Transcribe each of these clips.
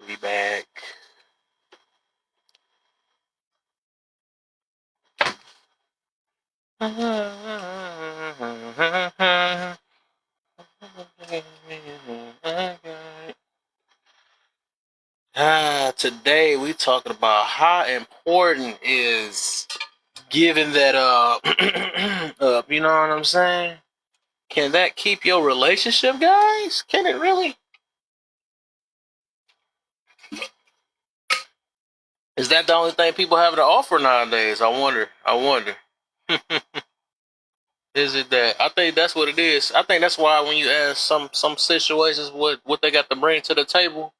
be back. Today we talking about how important is giving that up. You know what I'm saying? Can that keep your relationship, guys? Can it really? Is that the only thing people have to offer nowadays? I wonder. Is it that? I think that's what it is. I think that's why when you ask some situations what they got to bring to the table,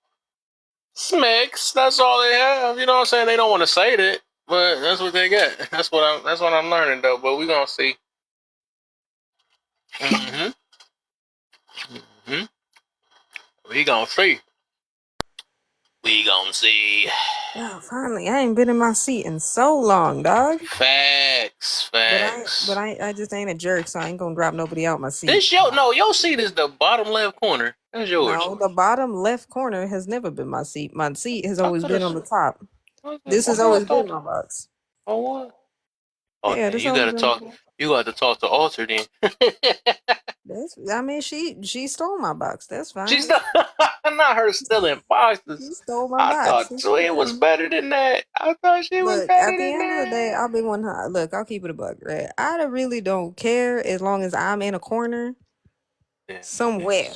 smacks. That's all they have. You know what I'm saying? They don't want to say that, but that's what they got. That's what I'm learning though. But we gonna see. Mm-hmm. Mm-hmm. We gonna see. We gonna see. Yeah, finally, I ain't been in my seat in so long, dog. Facts. But I just ain't a jerk, so I ain't gonna drop nobody out my seat. This your seat is the bottom left corner. That's yours. No, the bottom left corner has never been my seat. My seat has always been on the top. This has always been my box. Oh what? Oh Yeah, damn, this you always gotta been. talk. You got to talk to Alter then. I mean, she stole my box. That's fine. She's not her stealing boxes. She stole my I box. thought Twin was better than that. I thought she was Look, better at the than end of the day, that. I'll be one. Look, I'll keep it a buck, right? I really don't care as long as I'm in a corner somewhere.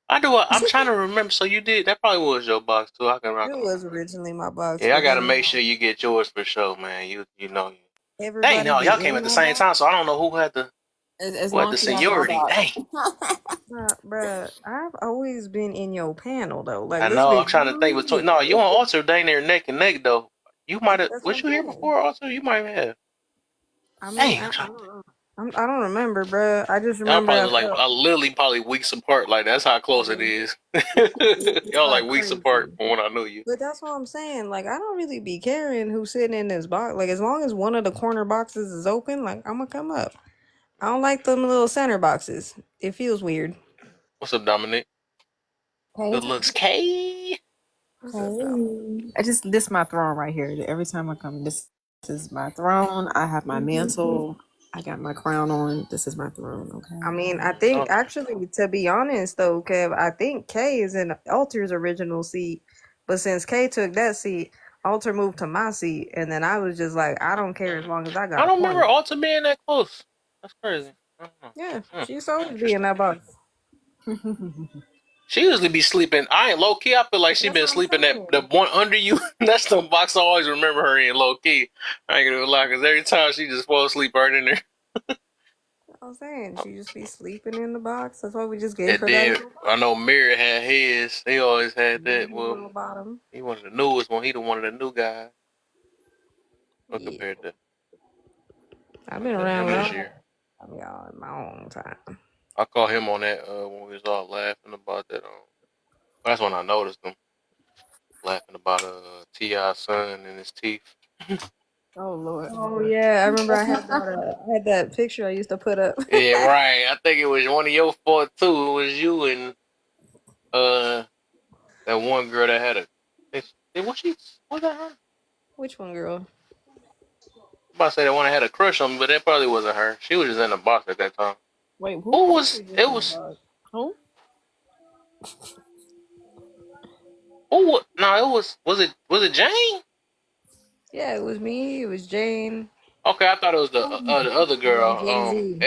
I do. I'm trying to remember. So you did. That probably was your box too. I can rock. It was originally my box. Yeah, I but gotta then make sure you get yours for sure, man. You know. everybody Dang, no, be y'all came in at the my same box. time, so I don't know who had the As what long the as you have my seniority. Dang. box. Bruh, I've always been in your panel though. Like I this know. been I'm trying to think between. No, you and Alter dang near neck and neck though. You might have. That's what Was I'm you here saying. before, Alter? You might have. I mean, Dang, I I'm trying. don't know. I don't remember, bruh. I just Y'all remember probably I was like felt literally probably weeks apart. Like that's how close it is. it's Y'all like like weeks apart crazy. from when I knew you. But that's what I'm saying. Like, I don't really be caring who's sitting in this box. Like, as long as one of the corner boxes is open, like, I'm gonna come up. I don't like them little center boxes. It feels weird. What's up, Dominic? Good looks, K. This my throne right here. Every time I come, this is my throne. I have my mantle. I got my crown on. This is my throne. Okay. I mean, I think actually, to be honest though, Kev, I think Kay is in Alter's original seat, but since Kay took that seat, Alter moved to my seat, and then I was just like, I don't care as long as I got. I don't remember Alta being that close. That's crazy. Yeah, she's always be in that box. She usually be sleeping. I ain't low key. I feel like she been sleeping at the one under you. That's the box I always remember her in low key. I ain't gonna lie, because every time she just fall asleep right in there. I was saying she just be sleeping in the box. That's why we just gave And her then that. I know Mary had his. He always had that. Well, bottom. he one of the newest one. He the one of the new guys. Well, Yeah. compared to I've been around this long. year. I mean, in my own time. I caught him on that when we was all laughing about that. That's when I noticed him laughing about T.I.'s son and his teeth. Oh Lord. Oh yeah, I remember I had that picture I used to put up. Yeah, right. I think it was one of your fault too. It was you and that one girl that had was that her? Which one, girl? I'm about to say that one that had a crush on me, but that probably wasn't her. She was just in the box at that time. Wait, Who was it? Was who? who? No, it was it Jane? Yeah, it was me. It was Jane. Okay, I thought it was the other girl, Ebony,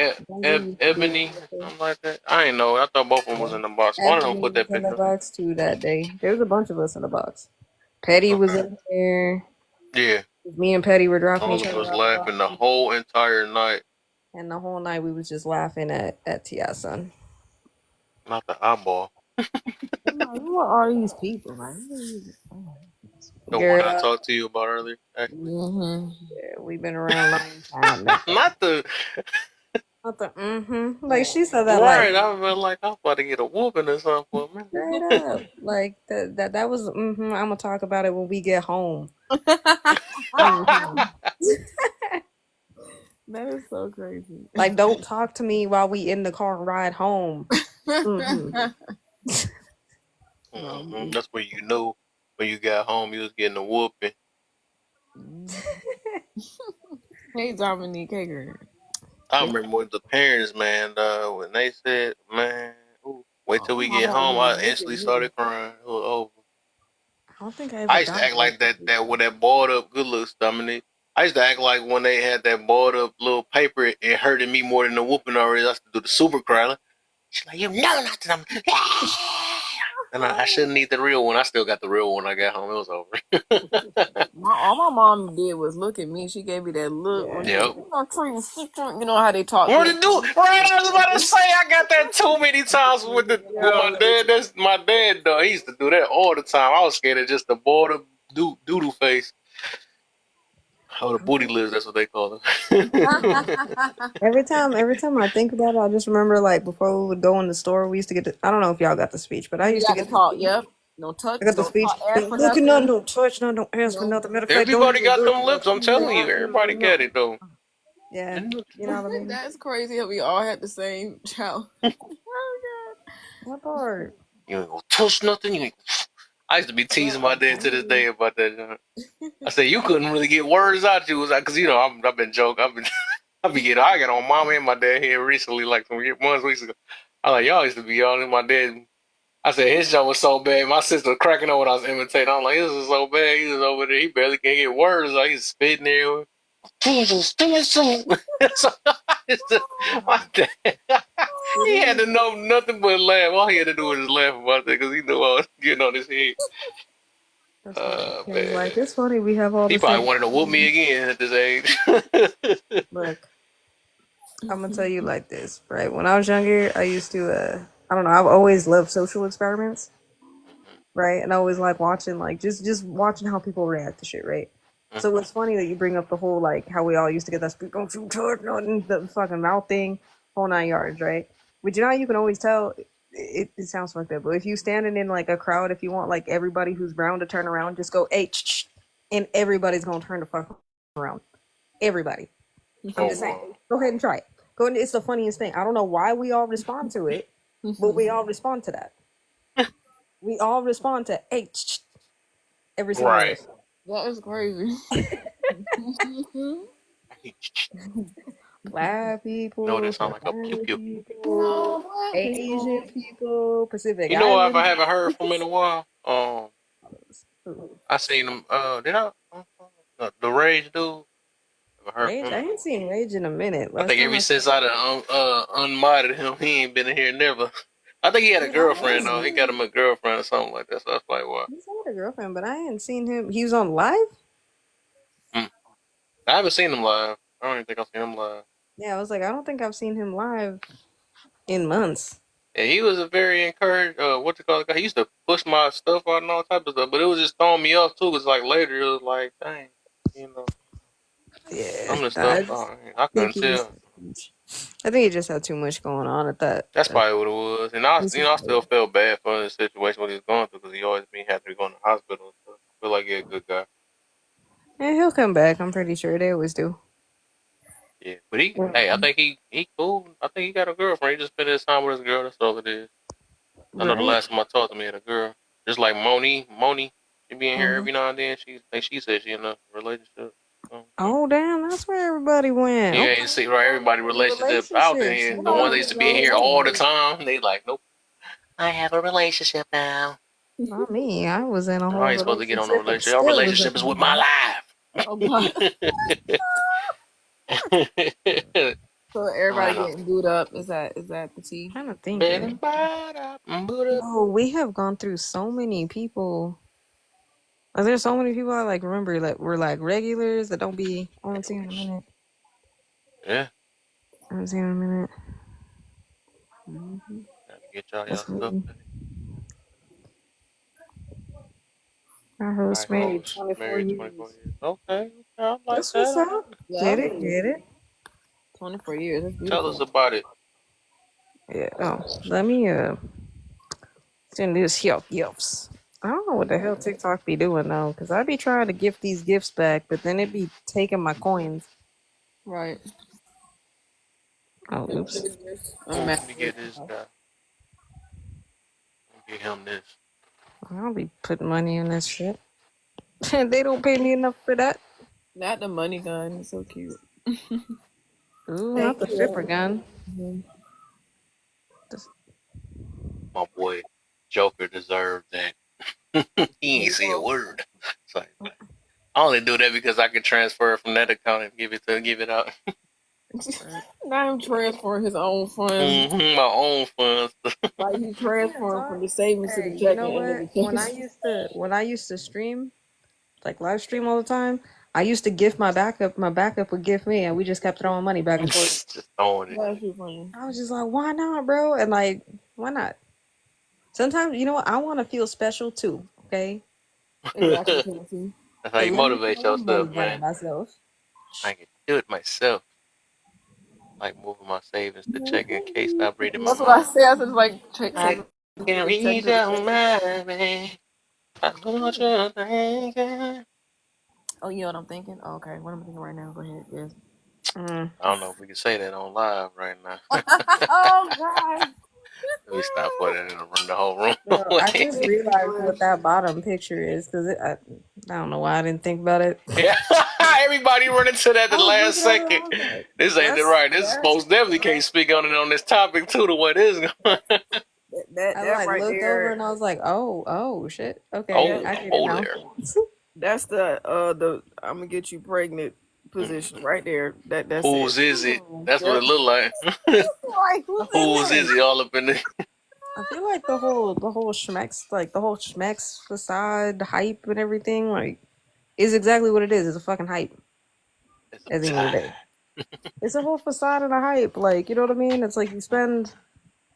Ebony something like that. I ain't know. I thought both of them was in the box. One of them put was that in the picture. box too that day. There was a bunch of us in the box. Petty was in there. Yeah. Me and Petty were dropping All each of other us off. laughing the whole entire night. And the whole night we was just laughing at T.I.'s son. Not the eyeball. Who are all these people, man? The one I talked to you about earlier. Mm-hmm. Yeah, we've been around a long time now. Not the. Like she said that right, I was like, I'm about to get a whooping or something. Straight up. Like that was I'm gonna talk about it when we get home. That is so crazy. Like don't talk to me while we in the car and ride home. That's where you know when you got home, you was getting a whooping. Hey, Dominique. Hey, girl. I remember with the parents, man, when they said, man, ooh, wait till Oh, we my get mom home, didn't I look at instantly me. started crying. It was over. I don't think I ever I used to got act like that with that board up good looks, Dominic. I used to act like when they had that board up little paper, it hurted me more than the whooping already. I used to do the super cry. Like, she's like, you know not to. And I shouldn't need the real one. I still got the real one. I got home. It was over. All my mom did was look at me. She gave me that look. When Yeah. you, Yep. you know how they talk. What to do? Right, I was about to say I got that too many times with my Yo, dad. That's my dad though. He used to do that all the time. I was scared of just the board of doodle face. Oh, the booty lips. That's what they call them. Every time I think about it, I just remember like before we would go in the store, we used to get the, I don't know if y'all got the speech, but I you used to got to get the talk. speech. Yep. Don't touch. I got the Don't speech. talk. Ask Don't for look at nothing, nothing. don't touch nothing, don't ask for No. nothing. Matter of fact, don't Everybody even got look them at lips. I'm telling you, everybody got it though. Yeah, you know what I mean? That's crazy. How we all had the same child. What part? You ain't gonna touch nothing. You ain't. I used to be teasing my dad to this day about that. I said you couldn't really get words out. You was like, cause you know I've been joking. I got on mom and my dad here recently, like some months weeks ago. I like y'all used to be on my dad. I said his joke was so bad. My sister was cracking up when I was imitating. I'm like, this is so bad. He was over there. He barely can get words. Like he's spitting there. Jesus, so my dad, he had to know nothing but laugh. All he had to do was just laugh about that because he knew I was getting on his head. That's funny. It's like Man. it's funny we have all He the probably same. wanted to whoop me again at this age. Look, I'm gonna tell you like this, right? When I was younger, I used to I don't know, I've always loved social experiments, right? And I always like watching like just watching how people react to shit, right? So it's funny that you bring up the whole like how we all used to get that speak, don't you touch nothing, the fucking mouth thing, whole 9 yards, right? But you know how you can always tell it sounds like that, but if you standing in like a crowd, if you want like everybody who's brown to turn around, just go H and everybody's gonna turn the fuck around. Everybody. I'm Oh, just saying. wow. Go ahead and try it. Go ahead. It's the funniest thing. I don't know why we all respond to it, but we all respond to that. We all respond to H every single one of Right. us. That is crazy. Black No, people, that sounds like a pew Hispanic pew. people, No, black Asian people. people, Pacific You know what I Island. haven't heard from in a while? I seen them. Did I? The Rage dude. Haven't heard Rage. from I him in a ain't while. seen Rage in a minute. I Last think time ever I saw since I done unmodded him, he ain't been in here never. I think he had a girlfriend though. He got him a girlfriend or something like that. So that's like why. he's had a girlfriend, but I ain't seen him. He was on live. Mm. I haven't seen him live. I don't even think I've seen him live. Yeah, I was like, I don't think I've seen him live in months. Yeah, he was a very encouraged. What you call it? He used to push my stuff out and all type of stuff, but it was just throwing me off too. Cause like later it was like, dang, you know, Yeah, some of the I stuff just I think couldn't he just tell. had too much. I think he just had too much going on at that. That's probably what it was. And I, This I still felt bad for the situation what he was going through because he always been had to be going to the hospital and stuff. I feel like he's a good guy. Yeah, he'll come back. I'm pretty sure they always do. Yeah, but hey, I think he cool. I think he got a girlfriend. He just spent his time with his girl. That's all it is. I know the Right? last time I talked to him, he had a girl. Just like Moni, she be in here Mhm. every now and then. She said she in a relationship. Oh, damn, that's where everybody went. You Okay. ain't see right everybody The relationship out in relationships. here. You The ones that know, used to be in here all the time, they like, nope. I have a relationship now. not me. I was in a No, I whole ain't supposed to get on a relationship and relationship. Our still was in relationship is with my one. life. Oh God. So everybody I getting booed up. Is that the tea? Kind of thinking. Oh, we have gone through so many people. Are there so many people I like remember that were like regulars that don't be? I haven't seen in a minute. Yeah, I haven't seen in a minute. gotta get y'all That's stuff. me. I host I married host 24 married 24 years. years. Okay, I like That's what's that. up. Yeah. Get it, get it. 24 years. That's Tell us beautiful. about it. Yeah. Oh, let me send this here gifts. I don't know what the hell TikTok be doing though, because I be trying to gift these gifts back, but then it be taking my coins. Right. Oh, oops. I'm mad. Let me get this guy. Let me get him this. I'll be putting money in this shit. They don't pay me enough for that. Not the money gun. It's so cute. Ooh, not Thank the you. stripper gun. Mhm. This- My boy Joker deserved that. He ain't say a word. It's like, I only do that because I can transfer it from that account and give it out. Now I'm transferring his own funds. My own funds. Like he transferring from the savings to the Hey, you checking know and then what? the When I used to stream, like live stream all the time, I used to gift my backup. My backup would gift me, and we just kept throwing money back and forth. Just throwing it. That's too funny. I was just like, why not, bro? And like, why not? Sometimes, you know what? I want to feel special too. Okay. Exactly. Timothy. That's how So you let me motivate throw money yourself, down man. myself. I can do it myself. Like moving my savings to checking in case I reading my That's what I mind. said. I was like, check. I can read your mind, man. I know what you're thinking. Oh, you know what I'm thinking? Oh, okay, what I'm thinking right now. Go ahead. Yes. Mm. I don't know if we can say that on live right now. Oh God. Let me stop putting it and run the whole room Bro, I away. just realized what that bottom picture is because I don't know why I didn't think about it. Yeah, everybody running to that I the was last looking at it, second. I was like, This ain't the right. This is most definitely can't speak on it on this topic too. The way this going. I That like right looked over there. and I was like, oh shit. Okay, Oh, I get it oh now. there. That's the I'm gonna get you pregnant position right there. That's Whose it. is it? That's what Yep. it look like. Like who's in Whose there? is he all up in there? I feel like the whole Schmex, like the whole Schmex facade hype and everything, like is exactly what it is. It's a fucking hype. It's At a the end of the tie. day, it's a whole facade and a hype. Like, you know what I mean? It's like you spend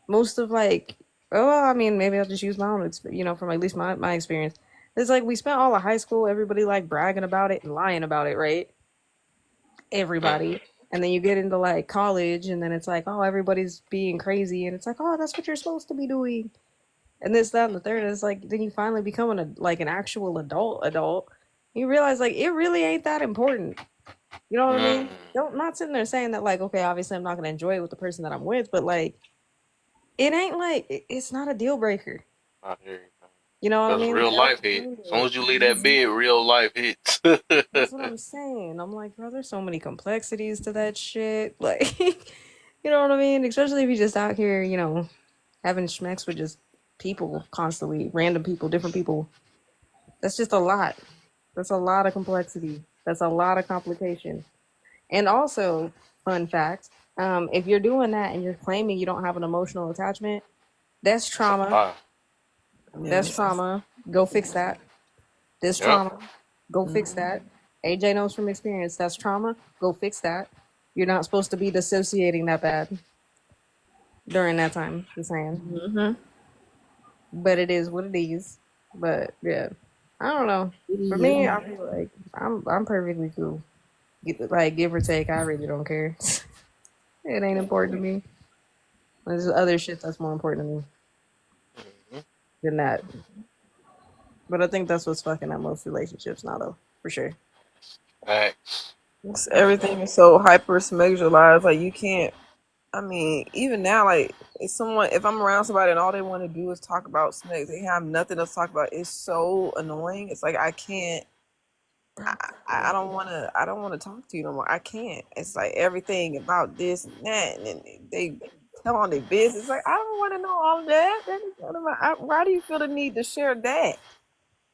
most of like, oh, well, I mean, maybe I'll just use my own, from at least my experience. It's like we spent all of high school, everybody like bragging about it and lying about it, right? Everybody. And then you get into like college, and then it's like, oh, everybody's being crazy, and it's like, oh, that's what you're supposed to be doing, and this, that, and the third. And it's like then you finally become an actual adult. You realize like it really ain't that important. You know what I mean? Don't not sitting there saying that like, okay, obviously I'm not gonna enjoy it with the person that I'm with, but like it ain't like it's not a deal breaker. I hear you. You know what I Because mean? real Like, life hit. As soon as you leave that bed, real life hits. that's what I'm saying. I'm like, bro, there's so many complexities to that shit. Like, you know what I mean? Especially if you're just out here, having schmecks with just people constantly, random people, different people. That's just a lot. That's a lot of complexity. That's a lot of complication. And also, fun fact, if you're doing that and you're claiming you don't have an emotional attachment, that's trauma. That's Yes. trauma. Go fix that. This Yep. trauma. Go fix that. AJ knows from experience that's trauma. Go fix that. You're not supposed to be dissociating that bad during that time. Just saying. Mm-hmm. But it is what it is. But yeah, I don't know. For me, I feel like I'm perfectly cool. Like give or take, I really don't care. It ain't important to me. There's other shit that's more important to me than that. But I think that's what's fucking up most relationships now, though, for sure. Facts. Everything is so hyper sexualized. Like you can't. I mean, even now, like if I'm around somebody and all they want to do is talk about snakes, they have nothing else to talk about. It's so annoying. It's like I can't. I don't want to. I don't want to talk to you no more. I can't. It's like everything about this and that, and then they tell on their business. Like I don't want to know all of that. That is none of why do you feel the need to share that?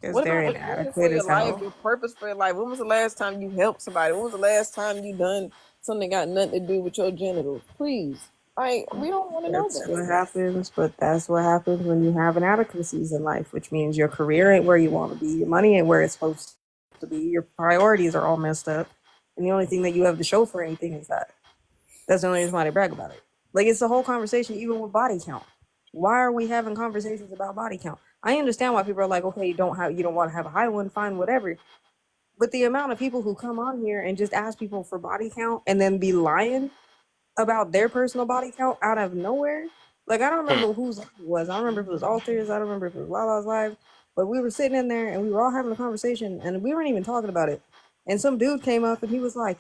Because What they're about the purpose for inadequate your as life? hell. Your purpose for your life? When was the last time you helped somebody? When was the last time you done something that got nothing to do with your genitals? Please, like we don't want to know That's that. what happens, but that's what happens when you have inadequacies in life, which means your career ain't where you want to be, your money ain't where it's supposed to be, your priorities are all messed up, and the only thing that you have to show for anything is that. That's the only reason why they brag about it. Like it's the whole conversation, even with body count. Why are we having conversations about body count? I understand why people are like, okay, you don't want to have a high one, fine, whatever. But the amount of people who come on here and just ask people for body count and then be lying about their personal body count out of nowhere. Like I don't remember whose it was. I don't remember if it was Alters. I don't remember if it was Lala's live. But we were sitting in there and we were all having a conversation and we weren't even talking about it. And some dude came up and he was like,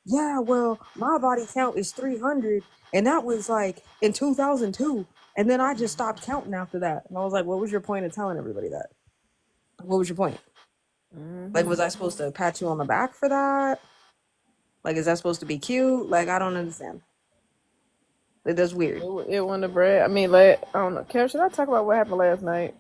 "Yeah, well, my body count is 300, and that was like in 2002." And then I just stopped counting after that. And I was like, what was your point of telling everybody that? What was your point? Like, was I supposed to pat you on the back for that? Like, is that supposed to be cute? Like, I don't understand. Like, that's weird. It won the bread. I mean, I don't know. Kev, should I talk about what happened last night?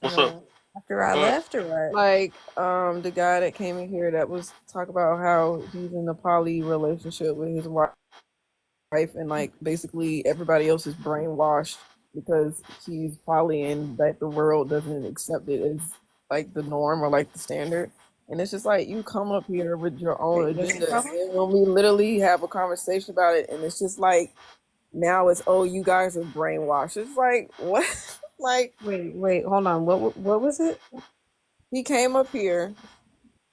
What's up? After I left or what? Like, the guy that came in here that was talk about how he's in a poly relationship with his wife, and like basically everybody else is brainwashed because he's poly and that the world doesn't accept it as like the norm or like the standard. And it's just like you come up here with your own agenda, and when we literally have a conversation about it, and it's just like now it's, oh, you guys are brainwashed. It's like, what? Like, wait, hold on. What was it? he came up here,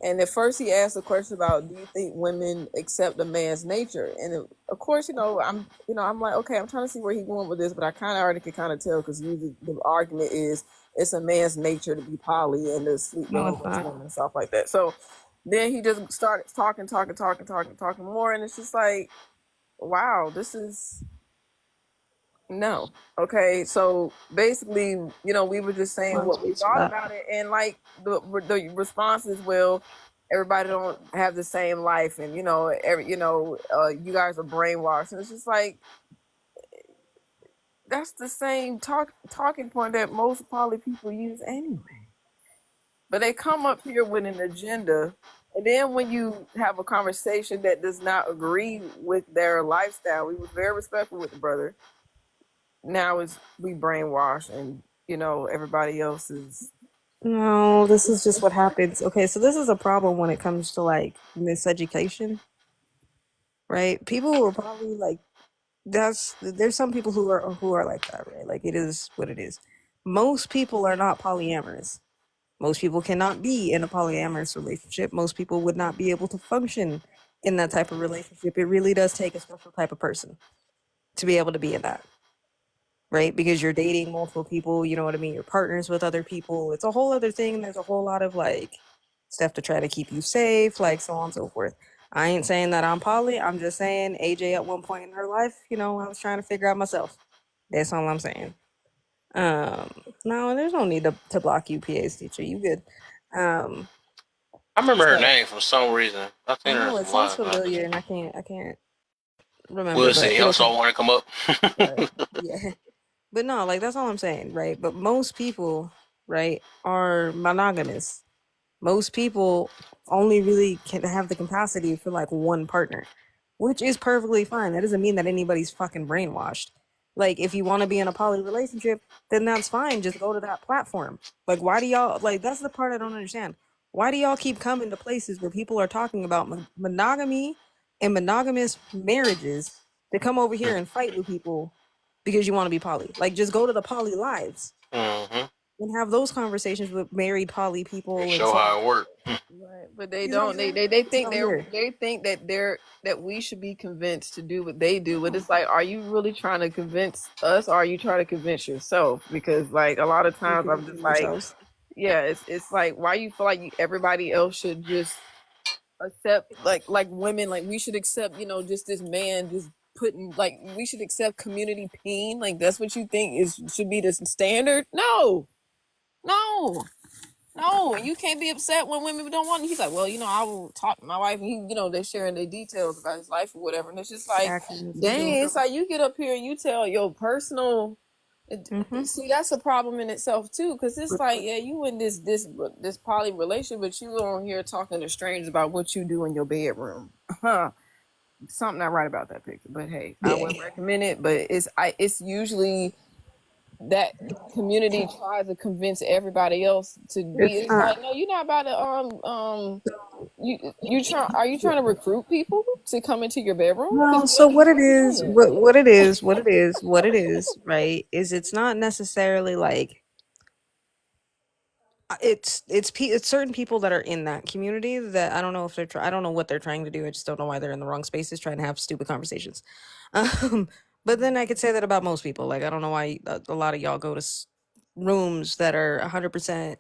and at first he asked a question about, do you think women accept a man's nature? And of course, I'm like, okay, I'm trying to see where he's going with this, but I kind of already could kind of tell because the argument is it's a man's nature to be poly and to sleep with a bunch of women and stuff like that. So then he just started talking more, and it's just like, wow, this is. No. Okay. So basically, we were just saying what we thought about it, and like the response is, well, everybody don't have the same life, and you guys are brainwashed, and it's just like that's the same talking point that most poly people use anyway. But they come up here with an agenda, and then when you have a conversation that does not agree with their lifestyle, we were very respectful with the brother. Now is we brainwash, and everybody else is. No, this is just what happens. Okay, so this is a problem when it comes to like miseducation, right? People who are probably like there's some people who are like that, right? Like it is what it is. Most people are not polyamorous. Most people cannot be in a polyamorous relationship. Most people would not be able to function in that type of relationship. It really does take a special type of person to be able to be in that. Right? Because you're dating multiple people, you know what I mean? You're partners with other people. It's a whole other thing. There's a whole lot of like stuff to try to keep you safe, like so on and so forth. I ain't saying that I'm poly. I'm just saying AJ at one point in her life, I was trying to figure out myself. That's all I'm saying. No, there's no need to block you, PA's teacher. You good. I remember her name for some reason. I think I know it sounds familiar, and I can't remember. We'll see. I also want to come up. Yeah. But no, like that's all I'm saying, right? But most people, right, are monogamous. Most people only really can have the capacity for like one partner, which is perfectly fine. That doesn't mean that anybody's fucking brainwashed. Like if you want to be in a poly relationship, then that's fine. Just go to that platform. Like why do y'all like that's the part I don't understand. Why do y'all keep coming to places where people are talking about monogamy and monogamous marriages to come over here and fight with people because you want to be poly? Like just go to the poly lives and have those conversations with married poly people and show how it works. Right, but they don't. They think that we should be convinced to do what they do. But it's like, are you really trying to convince us, or are you trying to convince yourself? Because like a lot of times I'm just like, yeah, it's like, why you feel like everybody else should just accept like women, like we should accept just this man just putting, like we should accept community pain, like that's what you think should be the standard? No, you can't be upset when women don't want it. He's like, well, I will talk to my wife, and they're sharing their details about his life or whatever, and it's just like, dang, it's like you get up here and you tell your personal. See, that's a problem in itself too, because it's like, yeah, you in this poly relationship, but you on here talking to strangers about what you do in your bedroom. Something not right about that picture, but hey, I wouldn't recommend it. But it's usually that community tries to convince everybody else to be. It's like, no, you're not about to are you trying to recruit people to come into your bedroom? No, so what it is, right, is it's not necessarily like it's certain people that are in that community that I don't know if I don't know what they're trying to do. I just don't know why they're in the wrong spaces trying to have stupid conversations. But then I could say that about most people. Like I don't know why a lot of y'all go to rooms that are 100%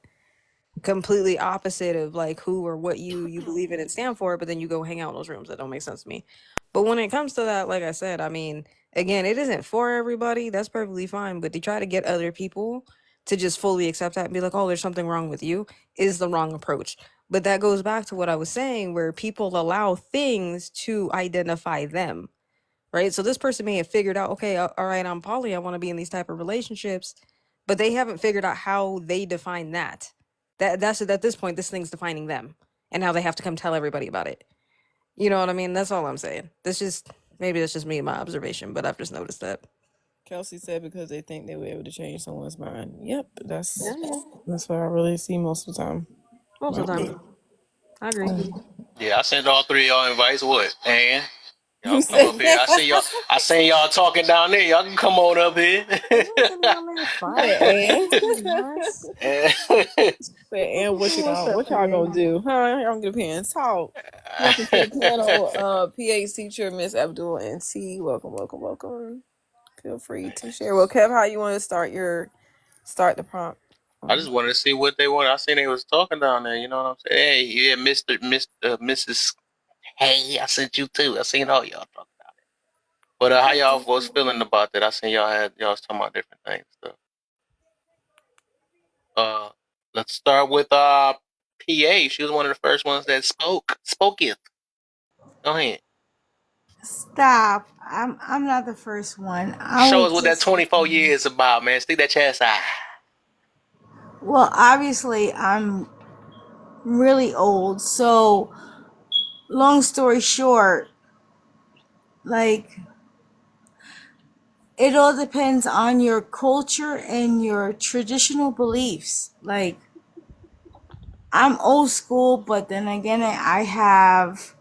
completely opposite of like who or what you believe in and stand for, but then you go hang out in those rooms. That don't make sense to me. But when it comes to that, like I said, I mean, again, it isn't for everybody. That's perfectly fine. But to try to get other people to just fully accept that and be like, oh, there's something wrong with you is the wrong approach. But that goes back to what I was saying, where people allow things to identify them, right? So this person may have figured out, okay, all right, I'm poly, I want to be in these type of relationships, but they haven't figured out how they define that. That's at this point, this thing's defining them, and how they have to come tell everybody about it. You know what I mean? That's all I'm saying. That's just maybe that's just me and my observation, but I've just noticed that. Kelsey said because they think they were able to change someone's mind. Yep, that's Yeah, that's what I really see most of the time. most of the time. I agree. Yeah, I sent all three of y'all invites. What? And y'all You come up said here. I seen y'all talking down there. Y'all can come on up here. and what y'all gonna do? Huh? Y'all get a pen. Talk. Welcome to the panel, PH teacher Miss Abdul and T. Welcome. Feel free to share. Well, Kev, how you want to start the prompt? I just wanted to see what they wanted. I seen they was talking down there. You know what I'm saying? Hey, yeah, Mrs. Hey, I sent you too. I seen all y'all talking about it. But how y'all was feeling about that? I seen y'all was talking about different things. So, let's start with PA. She was one of the first ones that spoketh. Go ahead. Stop. I'm not the first one. Show us what that 24 years about, man. Stick that chest out. Well, obviously I'm really old, so long story short, like it all depends on your culture and your traditional beliefs. Like I'm old school, but then again I have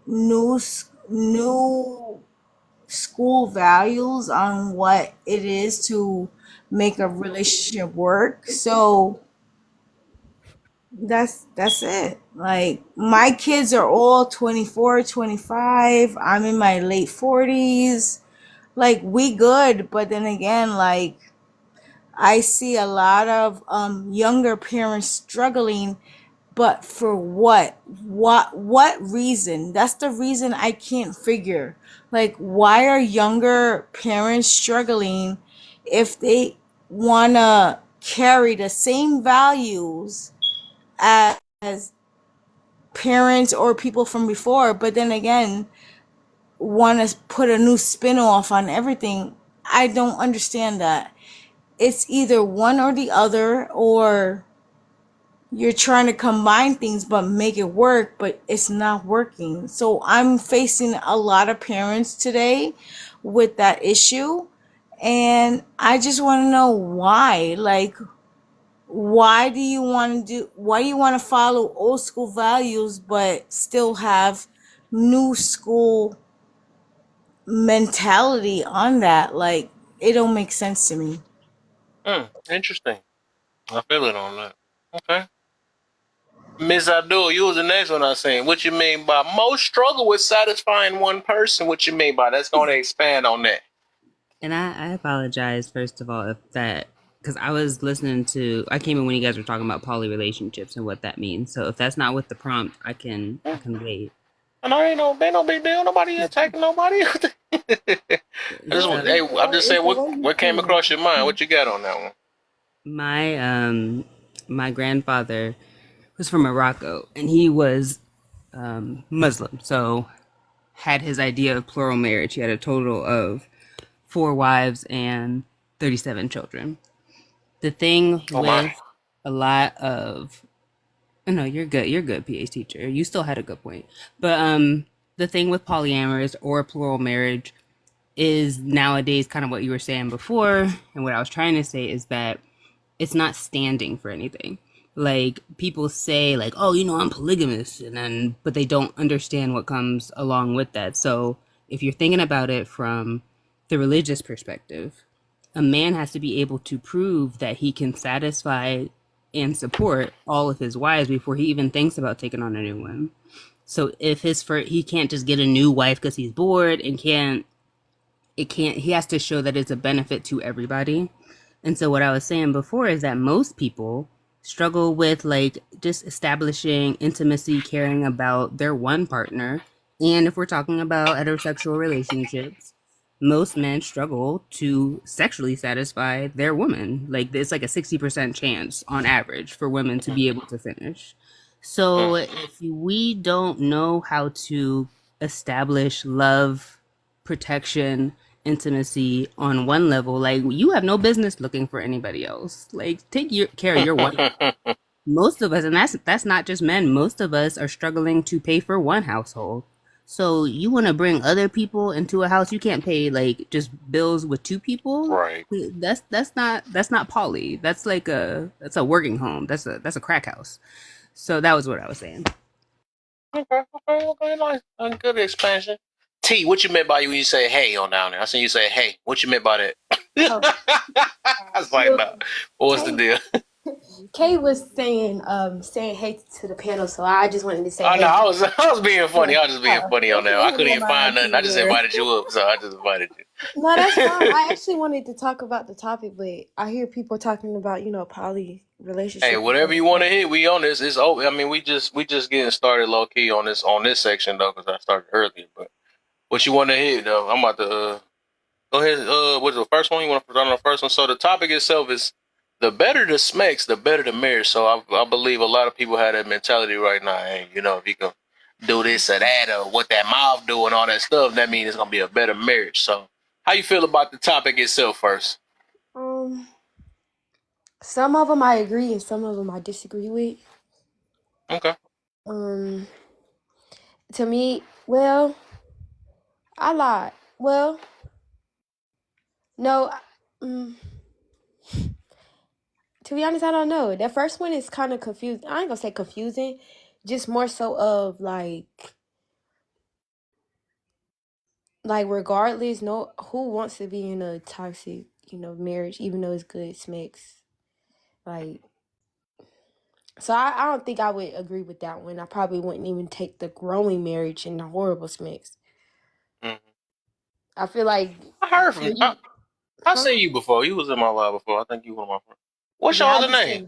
new school values on what it is to make a relationship work. So that's it. Like my kids are all 24, 25. I'm in my late 40s. Like we good, but then again, like I see a lot of younger parents struggling, but for what? What reason? That's the reason I can't figure. Like why are younger parents struggling if they want to carry the same values as parents or people from before, but then again want to put a new spin off on everything? I don't understand that. It's either one or the other, or you're trying to combine things but make it work, but it's not working. So I'm facing a lot of parents today with that issue, and I just want to know why. Like why do you want to follow old school values but still have new school mentality on that? Like it don't make sense to me. Interesting. I feel it on that. Okay. Miss Abdul, you was the next one I seen. What you mean by most struggle with satisfying one person? What you mean by that's going to expand on that? And I apologize, first of all, if that, because I was listening to, I came in when you guys were talking about poly relationships and what that means. So if that's not with the prompt, I can wait. And I ain't no big deal. Nobody attacking nobody. I'm just saying, what came across your mind? What you got on that one? My grandfather was from Morocco, and he was Muslim, so had his idea of plural marriage. He had a total of 4 wives and 37 children. The thing with a lot of, no, you're good, PH teacher. You still had a good point. But the thing with polyamorous or plural marriage is nowadays kind of what you were saying before, and what I was trying to say is that it's not standing for anything. Like people say like, oh, I'm polygamous, but they don't understand what comes along with that. So if you're thinking about it from the religious perspective, a man has to be able to prove that he can satisfy and support all of his wives before he even thinks about taking on a new one. So if he can't just get a new wife because he's bored and he has to show that it's a benefit to everybody. And so what I was saying before is that most people struggle with like just establishing intimacy, caring about their one partner, And if we're talking about heterosexual relationships, most men struggle to sexually satisfy their woman. Like it's like a 60% chance on average for women to be able to finish. So Mm. if we don't know how to establish love, protection, intimacy on one level, like you have no business looking for anybody else. Like take care of your wife. Most of us, and that's not just men, most of us are struggling to pay for one household. So you want to bring other people into a house, you can't pay like just bills with two people. Right. That's not poly. That's a working home. That's a crack house. So that was what I was saying. Okay. Nice. A good expansion. T, what you meant by when you say hey on down there? I seen you say hey. What you meant by that? Oh, I was like, no. What was the Kay, deal? Kay was saying hey to the panel, so I just wanted to say Oh no, hey. I was being funny. I was just being funny on Don't there. put I him couldn't on even my find nothing. I just team. invited you up, so I just invited you. No, that's fine. I actually wanted to talk about the topic, but I hear people talking about, poly Hey, relationship. whatever you want to hit, we on this. It's open. I mean, we just getting started low key on this section though, because I started earlier. But what you want to hit though? I'm about to go ahead. What's the first one? You want to put on the first one? So the topic itself is the better the smacks, the better the marriage. So I believe a lot of people have that mentality right now. Hey, if you can do this or that or what that mouth do and all that stuff, that means it's gonna be a better marriage. So how you feel about the topic itself first? Um, some of them I agree and some of them I disagree with. Okay. Um, to me, well, I lied. Well, no, to be honest, I don't know. That first one is kind of confused. I ain't gonna say confusing, just more so of like regardless, no, who wants to be in a toxic, marriage, even though it's good smacks. Like, so I don't think I would agree with that one. I probably wouldn't even take the growing marriage and the horrible smacks. Mhm. I feel like I heard for from. you, I huh? seen you before. You was in my live before. I think you were my friend. What's your Yeah, I other just name? changed.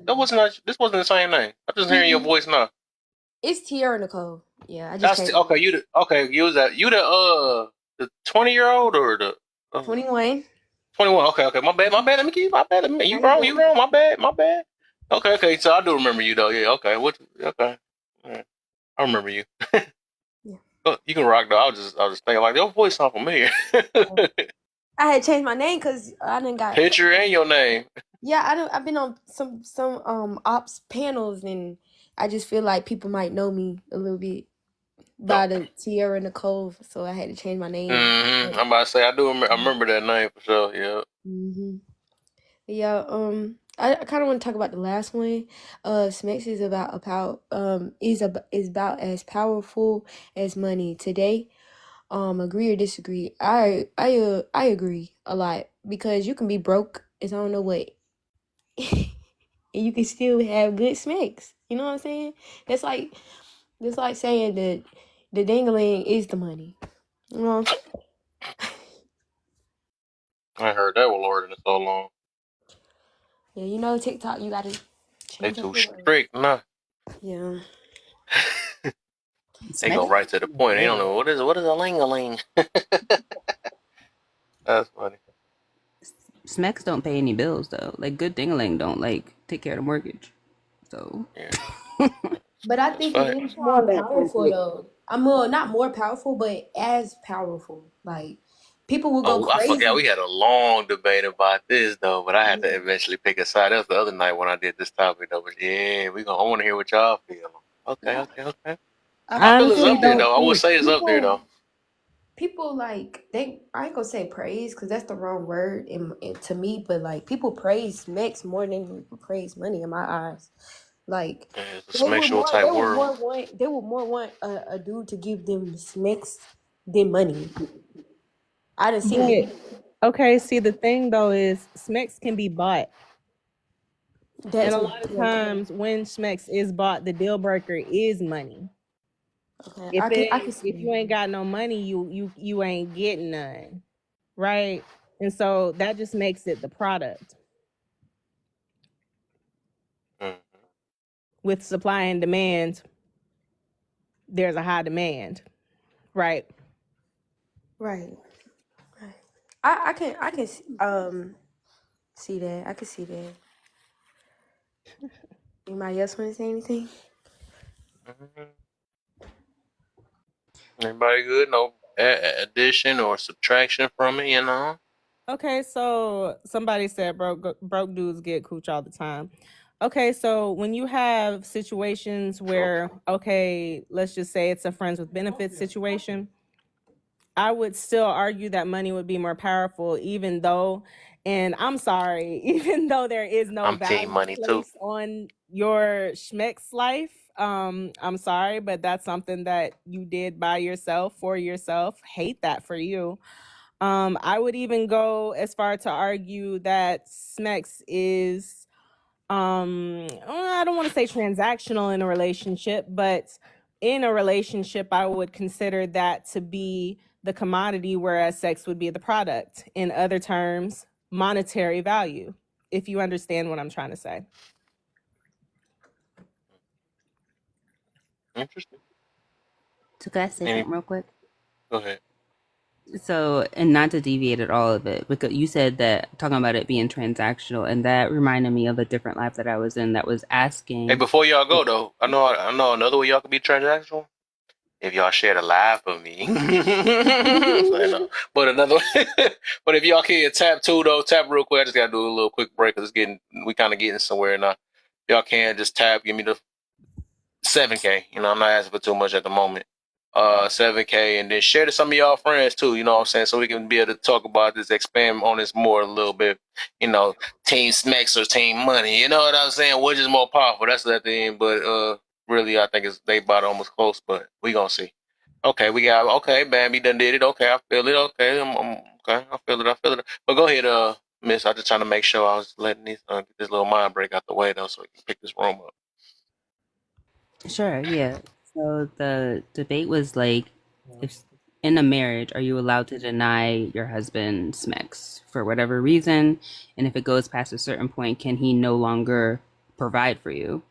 This wasn't the same name. I'm just hearing your Mm-mm. voice now. It's Tierra Nicole. Yeah, I just That's changed. okay. You was that you the 20-year-old or the 21. 21? Okay. My bad. Let me give you my bad. You Now you wrong. good. You wrong. My bad. Okay. So I do remember you though. Yeah. Okay. Okay. All right. I remember you. Yeah. Oh, you can rock though. I was just thinking like your voice sound familiar. I had changed my name because I didn't got. Picture and your name. Yeah, I don't. I've been on some ops panels, and I just feel like people might know me a little bit by Okay. the Tierra Nicole, so I had to change my name. I'm about to say I do remember. I remember that name for sure. Yeah. Mm-hmm. Yeah. I kind of want to talk about the last one. Smix is about as powerful as money today. Agree or disagree? I agree a lot because you can be broke as I don't know what, and you can still have good smacks. You know what I'm saying? That's like saying that the dingling is the money. You know? I ain't heard that word in so long. Yeah, TikTok, you gotta They change up too your word. strict, nah. Yeah. They go Smacks right to the point. They don't know bills. what is a ling a ling. That's funny. Smacks don't pay any bills though. Like good dingaling don't like take care of the mortgage. So Yeah, But I that's think it fact. is more powerful though. I'm more not more powerful, but as powerful. Like people will go Oh, I forgot crazy. we had a long debate about this though, but I had to eventually pick a side. That was the other night when I did this topic though. But yeah, I want to hear what y'all feel. Okay, Yeah. okay, okay. I I feel feel it's honestly up there like don't though. I would think say it's up there though. people like they I ain't gonna say praise because that's the wrong word to me, but like people praise Mex more than people praise money in my eyes. Like Yeah, it's a sexual type world. they would more want a dude to give them Mex than money. I done seen But it. okay, see the thing though is Smex can be bought. And That's a a lot of yeah. times when Smex is bought, the deal breaker is money. Okay, If I can it see if you ain't that. got no money, you ain't getting none. Right? And so that just makes it the product Mm. with supply and demand. There's a high demand. Right. Right. Right. I can see that. I can see that. Anybody else want to say anything? Mhm. Everybody good? No addition or subtraction from it, you know? Okay, so somebody said broke dudes get cooch all the time. Okay, so when you have situations True. where, okay, let's just say it's a friends with benefits situation, I would still argue that money would be more powerful, even though, and I'm sorry, even though there is no I'm team value money too. placed on your schmeck's life. I'm sorry, but that's something that you did by yourself for yourself. Hate that for you. I would even go as far to argue that Smex is I don't want to say transactional in a relationship, but in a relationship I would consider that to be the commodity, whereas sex would be the product. In other terms, monetary value, if you understand what I'm trying to say. Interesting. So can I say Any, something real quick? go ahead. So, and not to deviate at all of it, because you said that talking about it being transactional, and that reminded me of a different life that I was in that was Hey, asking. before y'all go though, I know another way y'all could be transactional. If y'all share the live for me. So, but another but if y'all can tap too though, tap real quick. I just gotta do a little quick break because we kind of getting somewhere now. If y'all can just tap, give me the 7K. I'm not asking for too much at the moment. 7K, and then share to some of y'all friends too. You know what I'm saying? So we can be able to talk about this, expand on this more a little bit. Team Smacks or Team Money. You know what I'm saying? Which is more powerful? That's at the end. But really, I think they about almost close. But we gonna see. Okay, we got Bambi done did it. Okay, I feel it. Okay, I'm okay. I feel it. I feel it. But go ahead, Miss. I just trying to make sure I was letting get this little mind break out the way though, so we can pick this room up. Sure, yeah. So the debate was like, if in a marriage, are you allowed to deny your husband SMEX for whatever reason? And if it goes past a certain point, can he no longer provide for you?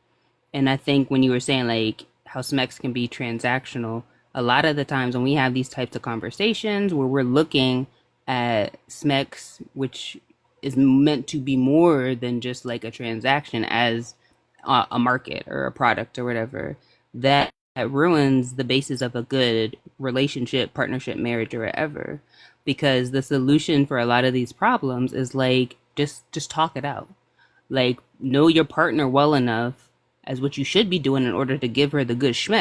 And I think when you were saying like how SMEX can be transactional, a lot of the times when we have these types of conversations where we're looking at SMEX, which is meant to be more than just like a transaction as a market or a product or whatever, that ruins the basis of a good relationship, partnership, marriage, or whatever. Because the solution for a lot of these problems is like just talk it out. Like know your partner well enough as what you should be doing in order to give her the good schmeck.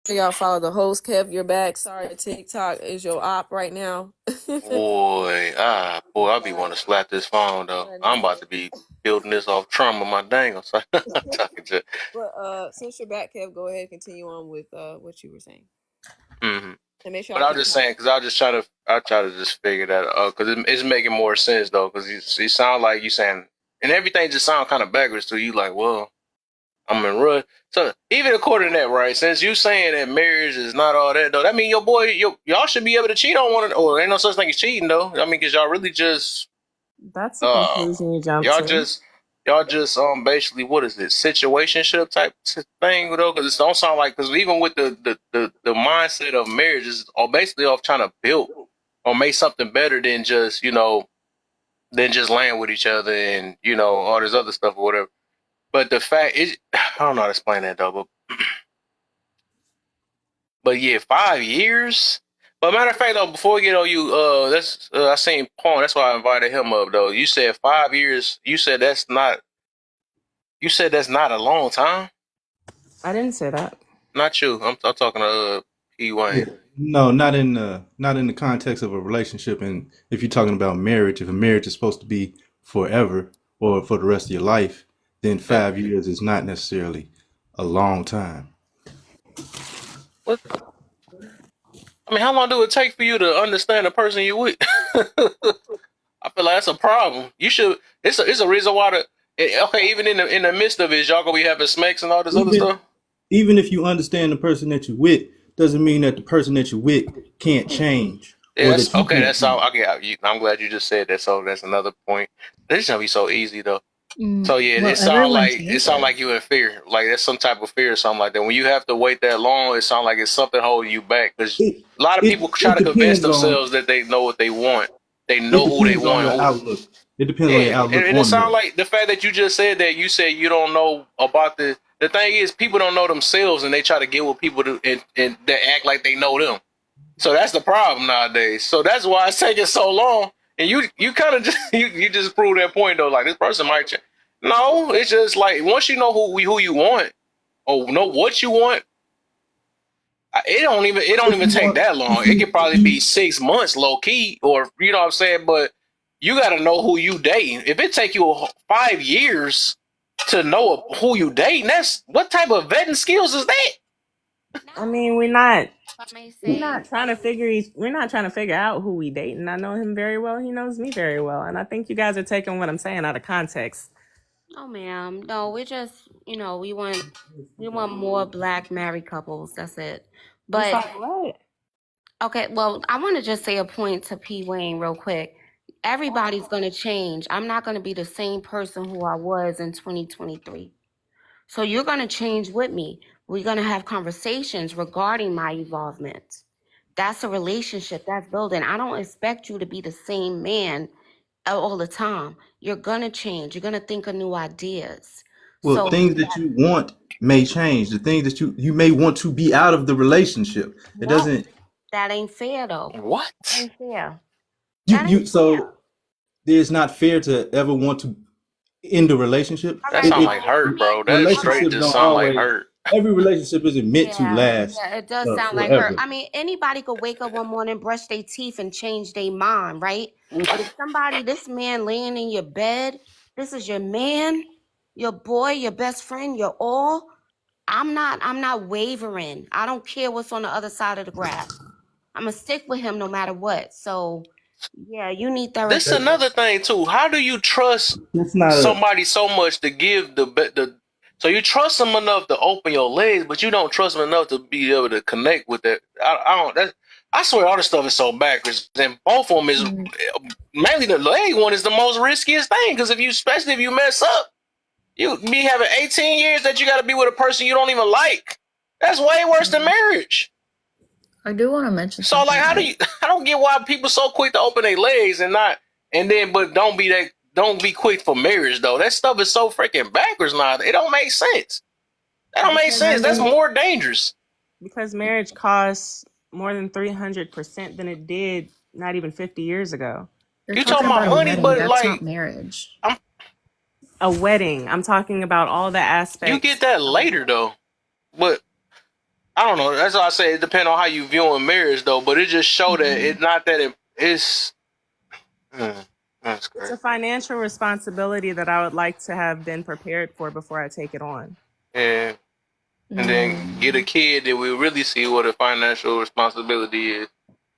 Y'all follow the host, Kev. You're back. Sorry, TikTok is your op right now. Boy, I'll be wanting to slap this phone though. I'm about to be building this off trauma, my dang. I'm sorry. Talking to. But since you're back, Kev, go ahead and continue on with what you were saying. Mm-hmm. And make sure But I was just saying, because I try to just figure that out, because it's making more sense though, because you sound like you saying, and everything just sound kind of backwards to you. Like, well, I'm in rush. So even according to that, right? Since you saying that marriage is not all that though, that mean y'all should be able to cheat on one another. Or ain't no such thing as cheating though. I mean, because y'all really just That's the conclusion you jumped y'all to. just basically, what is it, situationship type thing though? Because it don't sound like, because even with the mindset of marriage is all basically off trying to build or make something better than just than just laying with each other and all this other stuff or whatever. But the fact is, I don't know how to explain that though. But yeah, 5 years. But matter of fact though, before we get on you, I seen Pawn. That's why I invited him up though. You said 5 years. You said that's not. You said that's not a long time. I didn't say that. Not you. I'm talking to P. Wayne. Yeah. No, not in the context of a relationship. And if you're talking about marriage, if a marriage is supposed to be forever or for the rest of your life, then 5 years is not necessarily a long time. What? I mean, how long do it take for you to understand the person you with? I feel like that's a problem. You should. It's a reason why okay, even in the midst of it, y'all gonna be having smacks and all this other stuff. Even if you understand the person that you're with, doesn't mean that the person that you're with can't change. Yeah, that's okay. That's all. Okay, I'm glad you just said that. So that's another point. This gonna be so easy though. So yeah, Well, it sounds everyone like changes. you in fear. Like there's some type of fear or something like that. When you have to wait that long, it sounds like it's something holding you back. Because It a lot of people try it to convince depends on themselves that they know what they want. They it know who they depends on want. your outlook. It depends on your Yeah, outlook and it on sounds marriage. like the fact that you just said that you said you don't know about the thing is people don't know themselves and they try to get with people and they act like they know them. So that's the problem nowadays. So that's why it's taking so long. And you kind of just you just proved that point though. Like this person might change. No, it's just like once you know who you want or know what you want, it don't even You take want, that long. It could probably be 6 months low key, or you know what I'm saying. But you got to know who you dating. If it take you 5 years to know who you dating, that's what type of vetting skills is that? I mean, we're not If I may say, we're not trying to figure out who we dating. I know him very well. He knows me very well, and I think you guys are taking what I'm saying out of context. no, ma'am, no, we're just, we want more black married couples. That's it. I'm But sorry, what? okay, well, I want to just say a point to P. Wayne real quick. Everybody's gonna change. I'm not gonna be the same person who I was in 2023. So you're gonna change with me. We're gonna have conversations regarding my evolvement. That's a relationship that's building. I don't expect you to be the same man all the time. You're gonna change. You're gonna think of new ideas. well, So things that you want may change. The things that you may want to be out of the relationship. It no, doesn't that ain't fair though. That What? ain't fair. you That ain't you so it's not fair to ever want to end the relationship. all That right. sound It like So I hurt, mean, bro. That straight relationships just don't sound like always hurt. every relationship isn't meant to last yeah, it does sound like her. forever. I mean, anybody could wake up one morning, brush their teeth, and change their mind, right? But if this man laying in your bed, this is your man, your boy, your best friend, your all. I'm not wavering. I don't care what's on the other side of the grass. I'm gonna stick with him no matter what. So, yeah, you need This is therapy. another thing too. How do you trust That's not a somebody so much to give the so you trust them enough to open your legs, but you don't trust them enough to be able to connect with that. I don't. I swear all this stuff is so backwards. And both of them is mainly the leg one is the most riskiest thing because especially if you mess up, you be having 18 years that you got to be with a person you don't even like. That's way worse than marriage. I do want to mention So something. like, how do you? I don't get why people so quick to open their legs but don't be quick for marriage though. That stuff is so freaking backwards now. It don't make sense. That don't make sense. That's more dangerous. Because marriage costs more than 300% than it did not even 50 years ago. You're You talking talking about about a money, wedding. but That's not like marriage. A wedding. I'm talking about all the you aspects. get that later though. But I don't know. That's why I say it depends on how you viewing marriage, though. But it just show that it's not that it's. That's It's crazy. a financial responsibility that I would like to have been prepared for before I take it on. Yeah, and then get a kid that we really see what a financial responsibility is.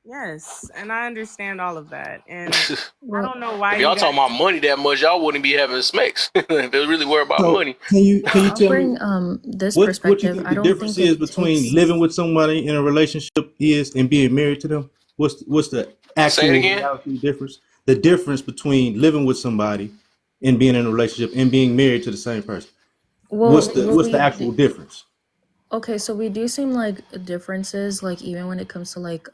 Yes, and I understand all of that. And I Well, don't know why If you y'all guys. talking about money that much, y'all wouldn't be having smacks. If they really worry about So money. can you I'll tell me bring this what you perspective. think I the don't difference think is it between takes. living with somebody in a relationship is and being married to them? What's the Say it actual again. reality difference? The difference between living with somebody and being in a relationship and being married to the same person. Well, what What's the we actual difference? okay, so we do seem like differences, like even when it comes to like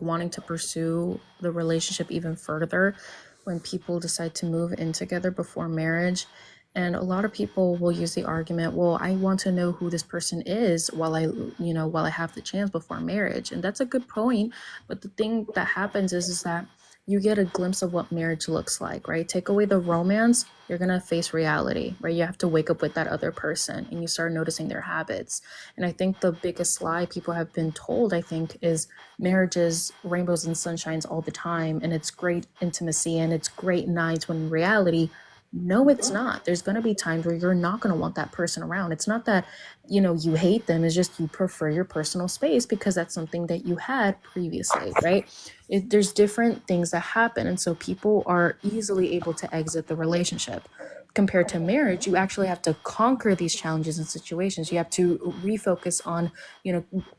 wanting to pursue the relationship even further when people decide to move in together before marriage. And a lot of people will use the argument, well, I want to know who this person is while I have the chance before marriage. And that's a good point. But the thing that happens is that you get a glimpse of what marriage looks like, right? Take away the romance, you're going to face reality, right? You have to wake up with that other person and you start noticing their habits. And I think the biggest lie people have been told, I think, is marriage is rainbows and sunshines all the time and it's great intimacy and it's great nights, when in reality, no, it's not. There's going to be times where you're not going to want that person around. It's not that you hate them, it's just you prefer your personal space because that's something that you had previously, right? There's different things that happen, and so people are easily able to exit the relationship. Compared to marriage, you actually have to conquer these challenges and situations. You have to refocus on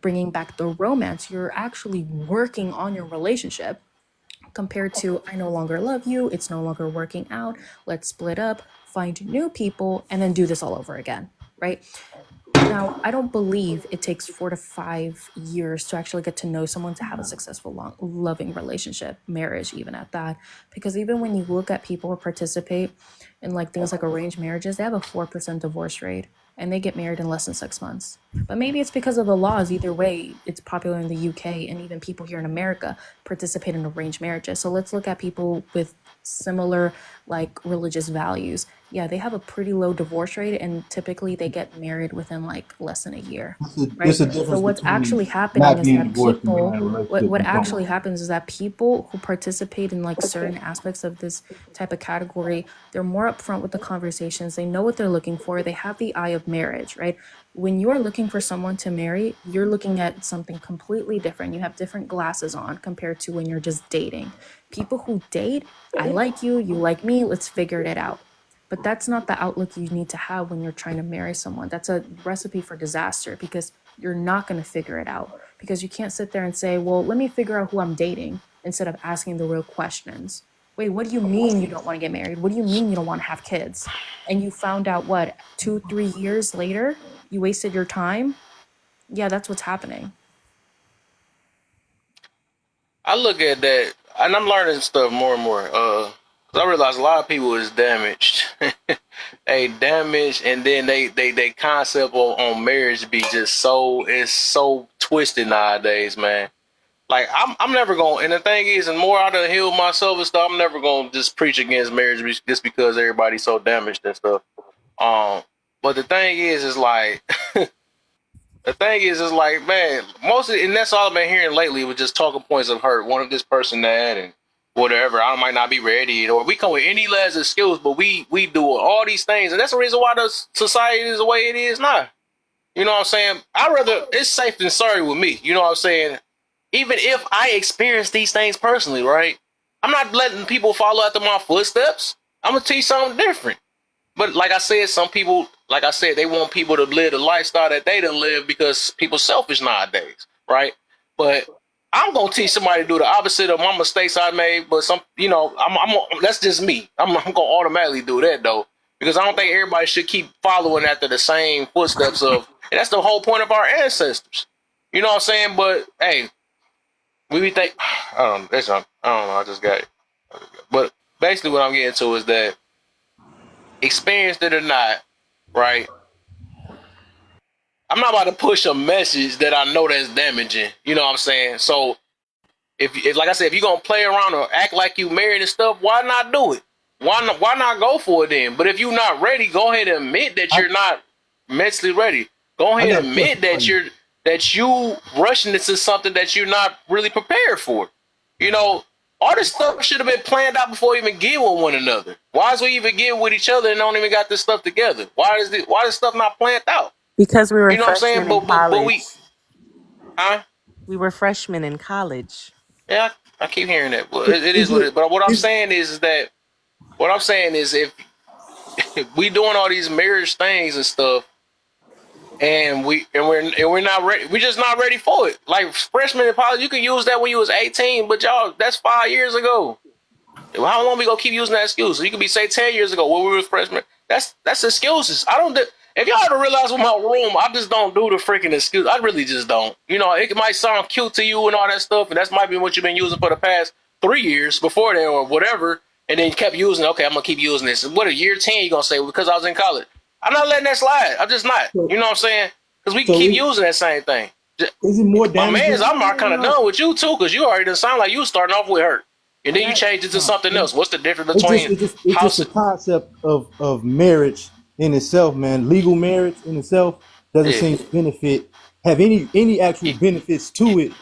bringing back the romance. You're actually working on your relationship, compared to I no longer love you, it's no longer working out, let's split up, find new people, and then do this all over again, right? Now, I don't believe it takes 4 to 5 years to actually get to know someone to have a successful, long, loving relationship, marriage, even at that. Because even when you look at people who participate in like things like arranged marriages, they have a 4% divorce rate and they get married in less than 6 months. But maybe it's because of the laws. Either way, it's popular in the UK, and even people here in America participate in arranged marriages. So let's look at people with similar like religious values. Yeah, they have a pretty low divorce rate, and typically they get married within like less than a year, It's right? a So difference what's actually between happening not is being that divorced and being in people, a what relationship what and don't. actually happens is that people who participate in like certain aspects of this type of category, they're more upfront with the conversations. They know what they're looking for. They have the eye of marriage, right? When you're looking for someone to marry, you're looking at something completely different. You have different glasses on compared to when you're just dating. People who date, I like you like me, let's figure it out. But that's not the outlook you need to have when you're trying to marry someone. That's a recipe for disaster, because you're not going to figure it out. Because you can't sit there and say, well, let me figure out who I'm dating, instead of asking the real questions. Wait, what do you mean you don't want to get married? What do you mean you don't want to have kids? And you found out what, 2, 3 years later, you wasted your time? Yeah, that's what's happening. I look at that, and I'm learning stuff more and more. 'Cause I realize a lot of people is damaged. They damaged, and then they concept on marriage be just so twisted nowadays, man. Like I'm never going, and the thing is, and more I done healed myself and stuff, I'm never gonna just preach against marriage just because everybody's so damaged and stuff. But the thing is like. The thing is like, man, mostly, and that's all I've been hearing lately with just talking points of hurt. One of this person that, and whatever. I might not be ready, or we come with any less skills, but we do all these things, and that's the reason why the society is the way it is now. You know what I'm saying? I'd rather it's safe than sorry with me. You know what I'm saying? Even if I experience these things personally, right? I'm not letting people follow after my footsteps. I'm gonna teach something different. But like I said, some people, like I said, they want people to live the lifestyle that they done live because people selfish nowadays, right? But I'm gonna teach somebody to do the opposite of my mistakes I made. But that's just me. I'm gonna automatically do that though, because I don't think everybody should keep following after the same footsteps of. And that's the whole point of our ancestors. You know what I'm saying? But hey, we think I don't know. I just got it. But basically, what I'm getting to is that, experienced it or not, right? I'm not about to push a message that I know that's damaging. You know what I'm saying? So if like I said, if you're gonna play around or act like you married and stuff, why not do it? Why not go for it then? But if you're not ready, go ahead and admit that you're not mentally ready. Go I ahead got and a admit question for you. that you rushing into something that you're not really prepared for. You know, all this stuff should have been planned out before we even get with one another. Why is we even get with each other and don't even got this stuff together? Why is stuff not planned out? Because we were You know what I'm saying? freshmen in But college. we, huh? We were freshmen in college. Yeah, I keep hearing that. Well, it is Is what it it is. But what I'm is saying is that what I'm saying is if we doing all these marriage things and stuff, and we're not ready. We're just not ready for it. Like freshman in college, you could use that when you was 18, but y'all, that's 5 years ago. How long we gonna keep using that excuse? You could be say 10 years ago when we were freshmen. That's excuses. I don't. If y'all ever realize with my room, I just don't do the freaking excuse. I really just don't. You know, it might sound cute to you and all that stuff, and that's might be what you've been using for the past 3 years before that or whatever, and then you kept using it. Okay, I'm gonna keep using this. And what a year 10 you gonna say because I was in college? I'm not letting that slide. I'm just not. so You know what I'm saying? Because we can so keep using that same thing. is it more My damaging? man's, I'm not kind of done with you too, because you already done sound like you was starting off with hurt, and then you That changed it to No, something else. What's the difference it's just between it's just house? the concept of marriage in itself, man. Legal marriage in itself doesn't Yeah, seem to have any actual you, benefits to it.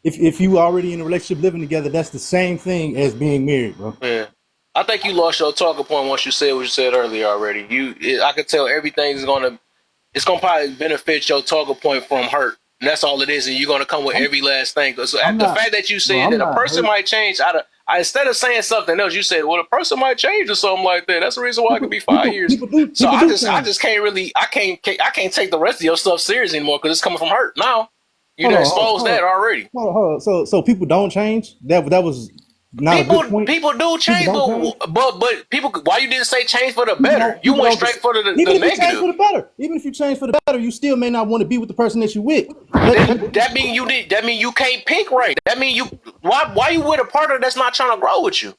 If you already in a relationship living together, that's the same thing as being married, bro. yeah. I think you lost your talking point once you said what you said earlier already. I could tell it's gonna probably benefit your talking point from hurt. And that's all it is, and you're gonna come with I'm every last thing. So I'm the not, fact that you bro. said I'm that a not person hurt. might change instead of saying something else, you said, well, a person might change or something like that. That's the reason why it could be 5 years. So People do I change. just can't really I can't take the rest of your stuff serious anymore because it's coming from hurt. Now you Hold done on, exposed that already. hold on. So people don't change. That was not a good point. People do People change, don't change. but people. Why you didn't say change for the People better? don't. You People went don't. straight for the Even if you change negative. for the better, you still may not want to be with the person that you with. That mean you did. That mean you can't pick right. That mean you. Why you with a partner that's not trying to grow with you?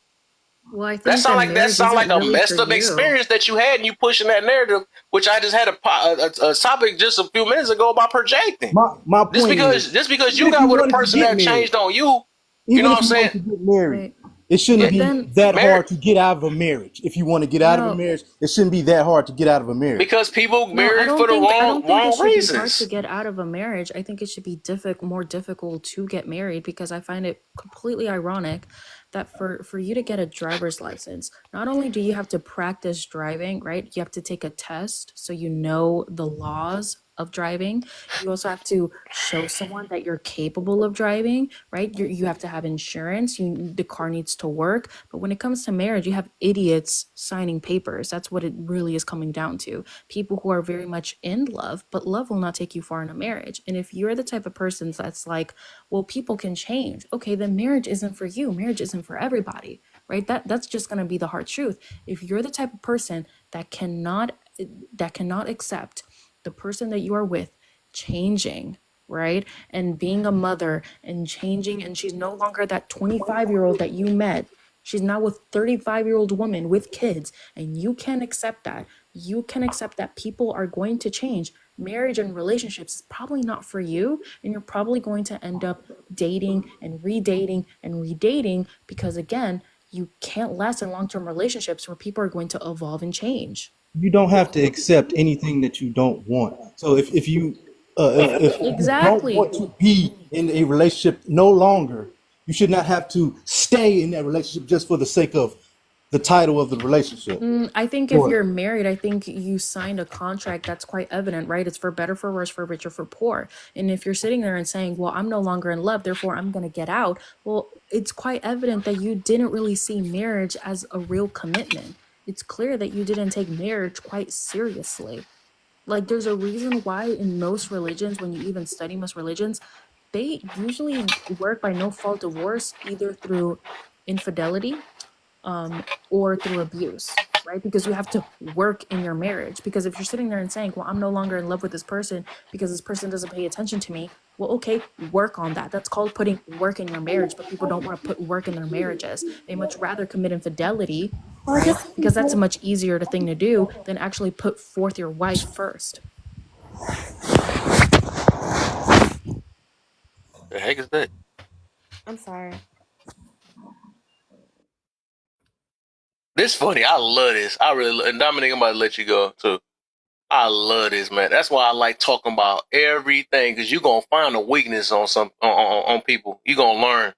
well, I think that That marriage sound isn't like a really for messed up you. experience that you had, and you pushing that narrative, which I just had a topic just a few minutes ago about projecting. My point is, Just because even you if you got with a wanted to person get that married, changed on you, you know even what if I'm you saying? wanted to get married, Right. it shouldn't But be then, that Marriage hard to get out of a marriage. If you want to get out of a no, marriage, it shouldn't be that hard to get out of a marriage. because people no, marry for the I don't think it wrong should be hard to reasons. get out of a marriage. I think it should be more difficult to get married because I find it completely ironic that for you to get a driver's license, not only do you have to practice driving, right? You have to take a test so you know the laws of driving. You also have to show someone that you're capable of driving, right? You have to have insurance. The car needs to work. But when it comes to marriage, you have idiots signing papers. That's what it really is coming down to. People who are very much in love, but love will not take you far in a marriage. And if you're the type of person that's like, well, people can change, okay, then marriage isn't for you. Marriage isn't for everybody, right? That's just going to be the hard truth. If you're the type of person that cannot accept the person that you are with changing, right? And being a mother and changing, and she's no longer that 25-year-old that you met. She's now a 35-year-old woman with kids, and you can accept that. You can accept that people are going to change. Marriage and relationships is probably not for you, and you're probably going to end up dating and redating because, again, you can't last in long-term relationships where people are going to evolve and change. You don't have to accept anything that you don't want. So if you if you don't Exactly. want to be in a relationship no longer, you should not have to stay in that relationship just for the sake of the title of the relationship. I think if Or you're married, I think you signed a contract that's quite evident, right? It's for better, for worse, for richer, for poor. And if you're sitting there and saying, well, I'm no longer in love, therefore I'm going to get out, well, it's quite evident that you didn't really see marriage as a real commitment. It's clear that you didn't take marriage quite seriously. Like, there's a reason why in most religions, when you even study most religions, they usually work by no fault divorce, either through infidelity or through abuse, right? Because you have to work in your marriage. Because if you're sitting there and saying, well, I'm no longer in love with this person because this person doesn't pay attention to me, well, okay, work on that. That's called putting work in your marriage. But people don't want to put work in their marriages. They much rather commit infidelity, right? Because that's a much easier thing to do than actually put forth your wife first. The heck is that? I'm sorry. This funny. I love this. I really and Dominic, I'm about to let you go too. I love this, man. That's why I like talking about everything, because you're gonna find a weakness on some on people. You're gonna learn.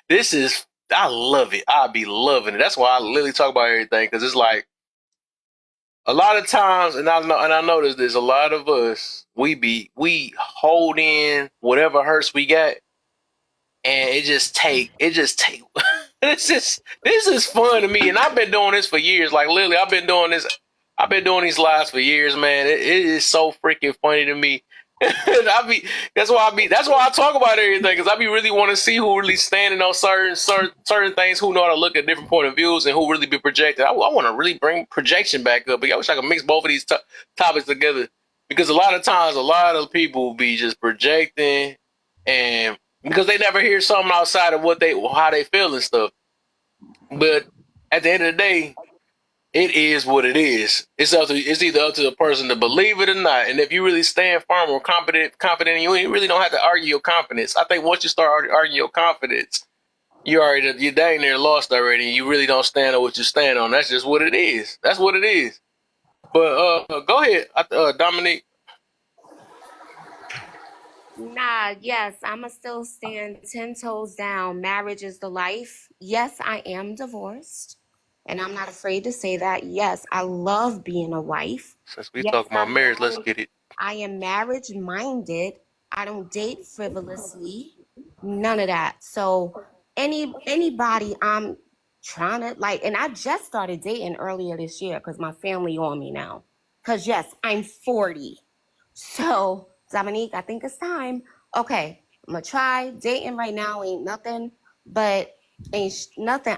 This is, I love it. I be loving it. That's why I literally talk about everything, because it's like a lot of times, and I notice this, a lot of us, we hold in whatever hurts we got, and this is fun to me, and I've been doing this for years. Like literally, I've been doing these lives for years, man. It is so freaking funny to me. That's why I talk about everything, because I be really want to see who really standing on certain things, who know how to look at different point of views, and who really be projected. I want to really bring projection back up, but I wish I could mix both of these topics together, because a lot of times a lot of people be just projecting, and because they never hear something outside of how they feel and stuff. But at the end of the day, it is what it is. It's either up to the person to believe it or not. And if you really stand firm or confident in you really don't have to argue your confidence. I think once you start arguing your confidence, you're dang near lost already. You really don't stand on what you stand on. That's just what it is. That's what it is. But go ahead, Dominique. Nah, yes, I'ma still stand 10 toes down. Marriage is the life. Yes, I am divorced. And I'm not afraid to say that. Yes, I love being a wife. Since we Yes, talking about I'm marriage, let's married. get it. I am marriage minded. I don't date frivolously. None of that. So anybody I'm trying to like, and I just started dating earlier this year because my family on me now. Because yes, I'm 40. So Dominique, I think it's time. Okay, I'm gonna try dating right now. Ain't nothing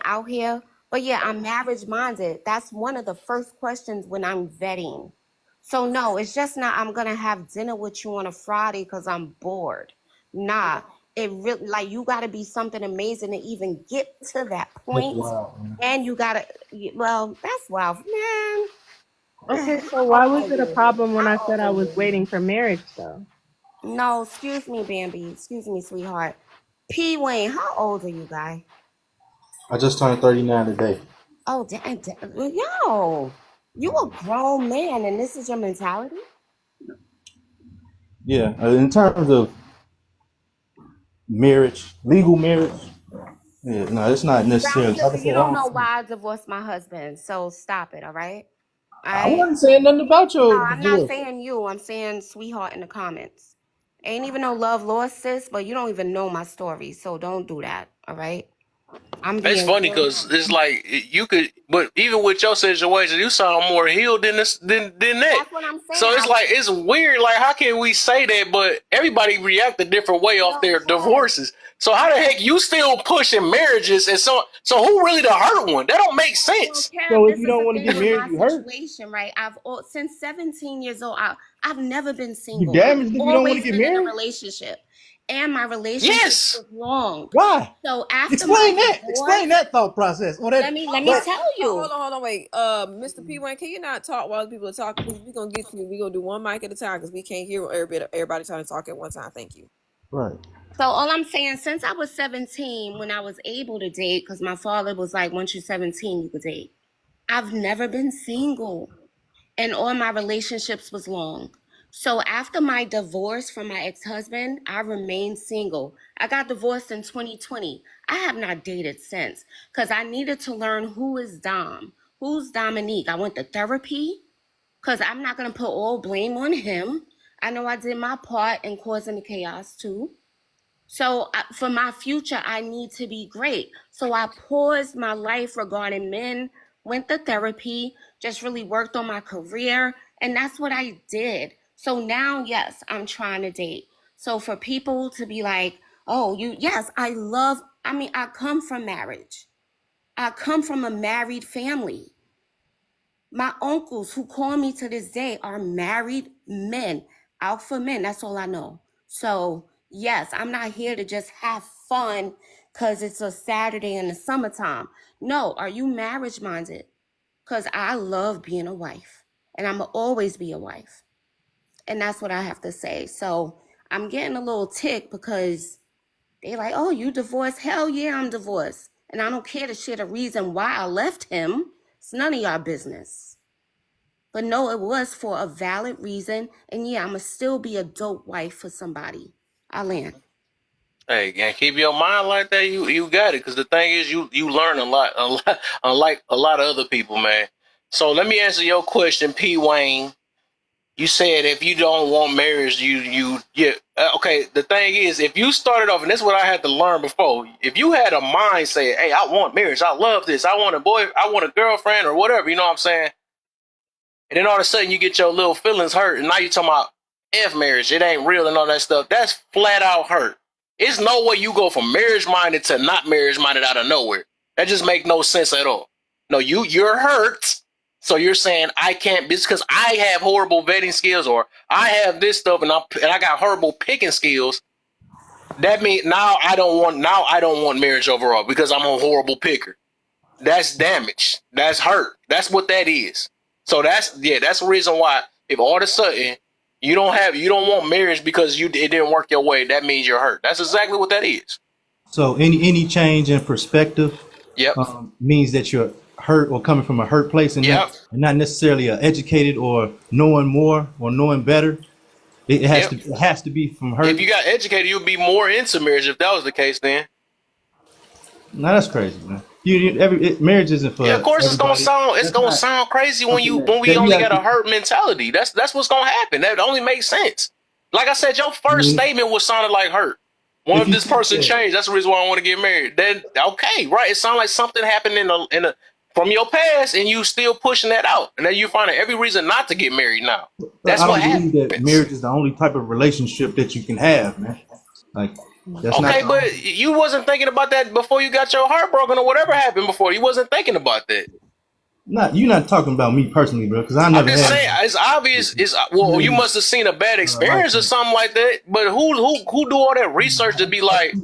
out here. But yeah, I'm marriage minded. That's one of the first questions when I'm vetting. So no, it's just not I'm gonna have dinner with you on a Friday because I'm bored. Nah, it really like you gotta be something amazing to even get to that That's point. wild, man. And you gotta well, that's wild, man. Okay, so why was Okay, it a yeah. problem when I How said I old are was you? waiting for marriage, though? No, excuse me, Bambi. Excuse me, sweetheart. P. Wayne, how old are you, guy? I just turned 39 today. Oh, yo, you a grown man, and this is your mentality? Yeah, in terms of marriage, legal marriage, yeah, no, it's not necessarily. Like I You said, don't know why I divorced my husband, so stop it, all right? All I right? wasn't saying nothing about No, your I'm not divorce. saying you. I'm saying sweetheart in the comments. Ain't even no love lost, sis, but you don't even know my story, so don't do that, all right? I'm It's being funny real. because it's like you could, but even with your situation, you sound more healed than that. That's what I'm saying. So it's like it's weird. Like, how can we say that? But everybody react a different way off Yo, their Kev, divorces. So how the heck you still pushing marriages? And so who really the hurt one? That don't make well, sense. Kev, So if this you is don't the want to thing get with married, my you hurt. situation, right? Since 17 years old, I've never been You single. I've damaged if you don't want to always get been in a married. relationship, and my relationship Yes. was long. Why? So after my Explain that. divorce, Explain that thought process. Or that. let me But tell you. Hold on, wait. Mr. P. Wayne, can you not talk while people are talking, please? We're gonna get to you. We're gonna do one mic at a time because we can't hear everybody trying to talk at one time. Thank you. right. So all I'm saying, since I was 17, when I was able to date, because my father was like, once you're 17, you could date. I've never been single. And all my relationships was long. So after my divorce from my ex-husband, I remained single. I got divorced in 2020. I have not dated since because I needed to learn who is Dom, who's Dominique. I went to therapy because I'm not going to put all blame on him. I know I did my part in causing the chaos too. So for my future, I need to be great. So I paused my life regarding men, went to therapy, just really worked on my career. And that's what I did. So now, yes, I'm trying to date. So for people to be like, oh, yes, I come from marriage. I come from a married family. My uncles who call me to this day are married men, alpha men. That's all I know. So, yes, I'm not here to just have fun because it's a Saturday in the summertime. No, are you marriage minded? Because I love being a wife and I'm going to always be a wife. And that's what I have to say. So, I'm getting a little tick because they like, oh, you divorced? Hell yeah, I'm divorced. And I don't care to share the reason why I left him. It's none of y'all business. But no, it was for a valid reason. And yeah, I'ma still be a dope wife for somebody. I land. Hey, and keep your mind like that. You got it. Because the thing is, you learn a lot, unlike a lot of other people, man. So let me answer your question, P. Wayne. You said if you don't want marriage, yeah. Okay, the thing is, if you started off, and this is what I had to learn before. If you had a mind saying, "Hey, I want marriage. I love this. I want a boy. I want a girlfriend, or whatever." You know what I'm saying? And then all of a sudden, you get your little feelings hurt, and now you talking about F marriage. It ain't real and all that stuff. That's flat out hurt. It's no way you go from marriage minded to not marriage minded out of nowhere. That just make no sense at all. No, you're hurt. So you're saying I can't because I have horrible vetting skills or I have this stuff and I got horrible picking skills. That means now I don't want marriage overall because I'm a horrible picker. That's damage. That's hurt. That's what that is. So that's the reason why if all of a sudden you don't want marriage because it didn't work your way, that means you're hurt. That's exactly what that is. So any change in perspective Yep. Means that you're hurt or coming from a hurt place and not necessarily educated or knowing more or knowing better. It has to be from hurt. If you got educated, you'd be more into marriage if that was the case then. No, that's crazy, man. Marriage isn't for of course everybody. it's gonna sound crazy when we only got a hurt mentality. That's what's gonna happen. That only makes sense. Like I said, your first statement was sounded like hurt. What if this person changed? That's the reason why I want to get married. Then okay, right? It sounds like something happened from your past, and you still pushing that out, and then you finding every reason not to get married now. That's what happens. That marriage is the only type of relationship that you can have, man. Like that's okay, but you wasn't thinking about that before you got your heart broken or whatever happened before. You wasn't thinking about that. You're not talking about me personally, bro, because I never. I'm just saying, it's obvious. You must have seen a bad experience or something like that. But who do all that research to be like?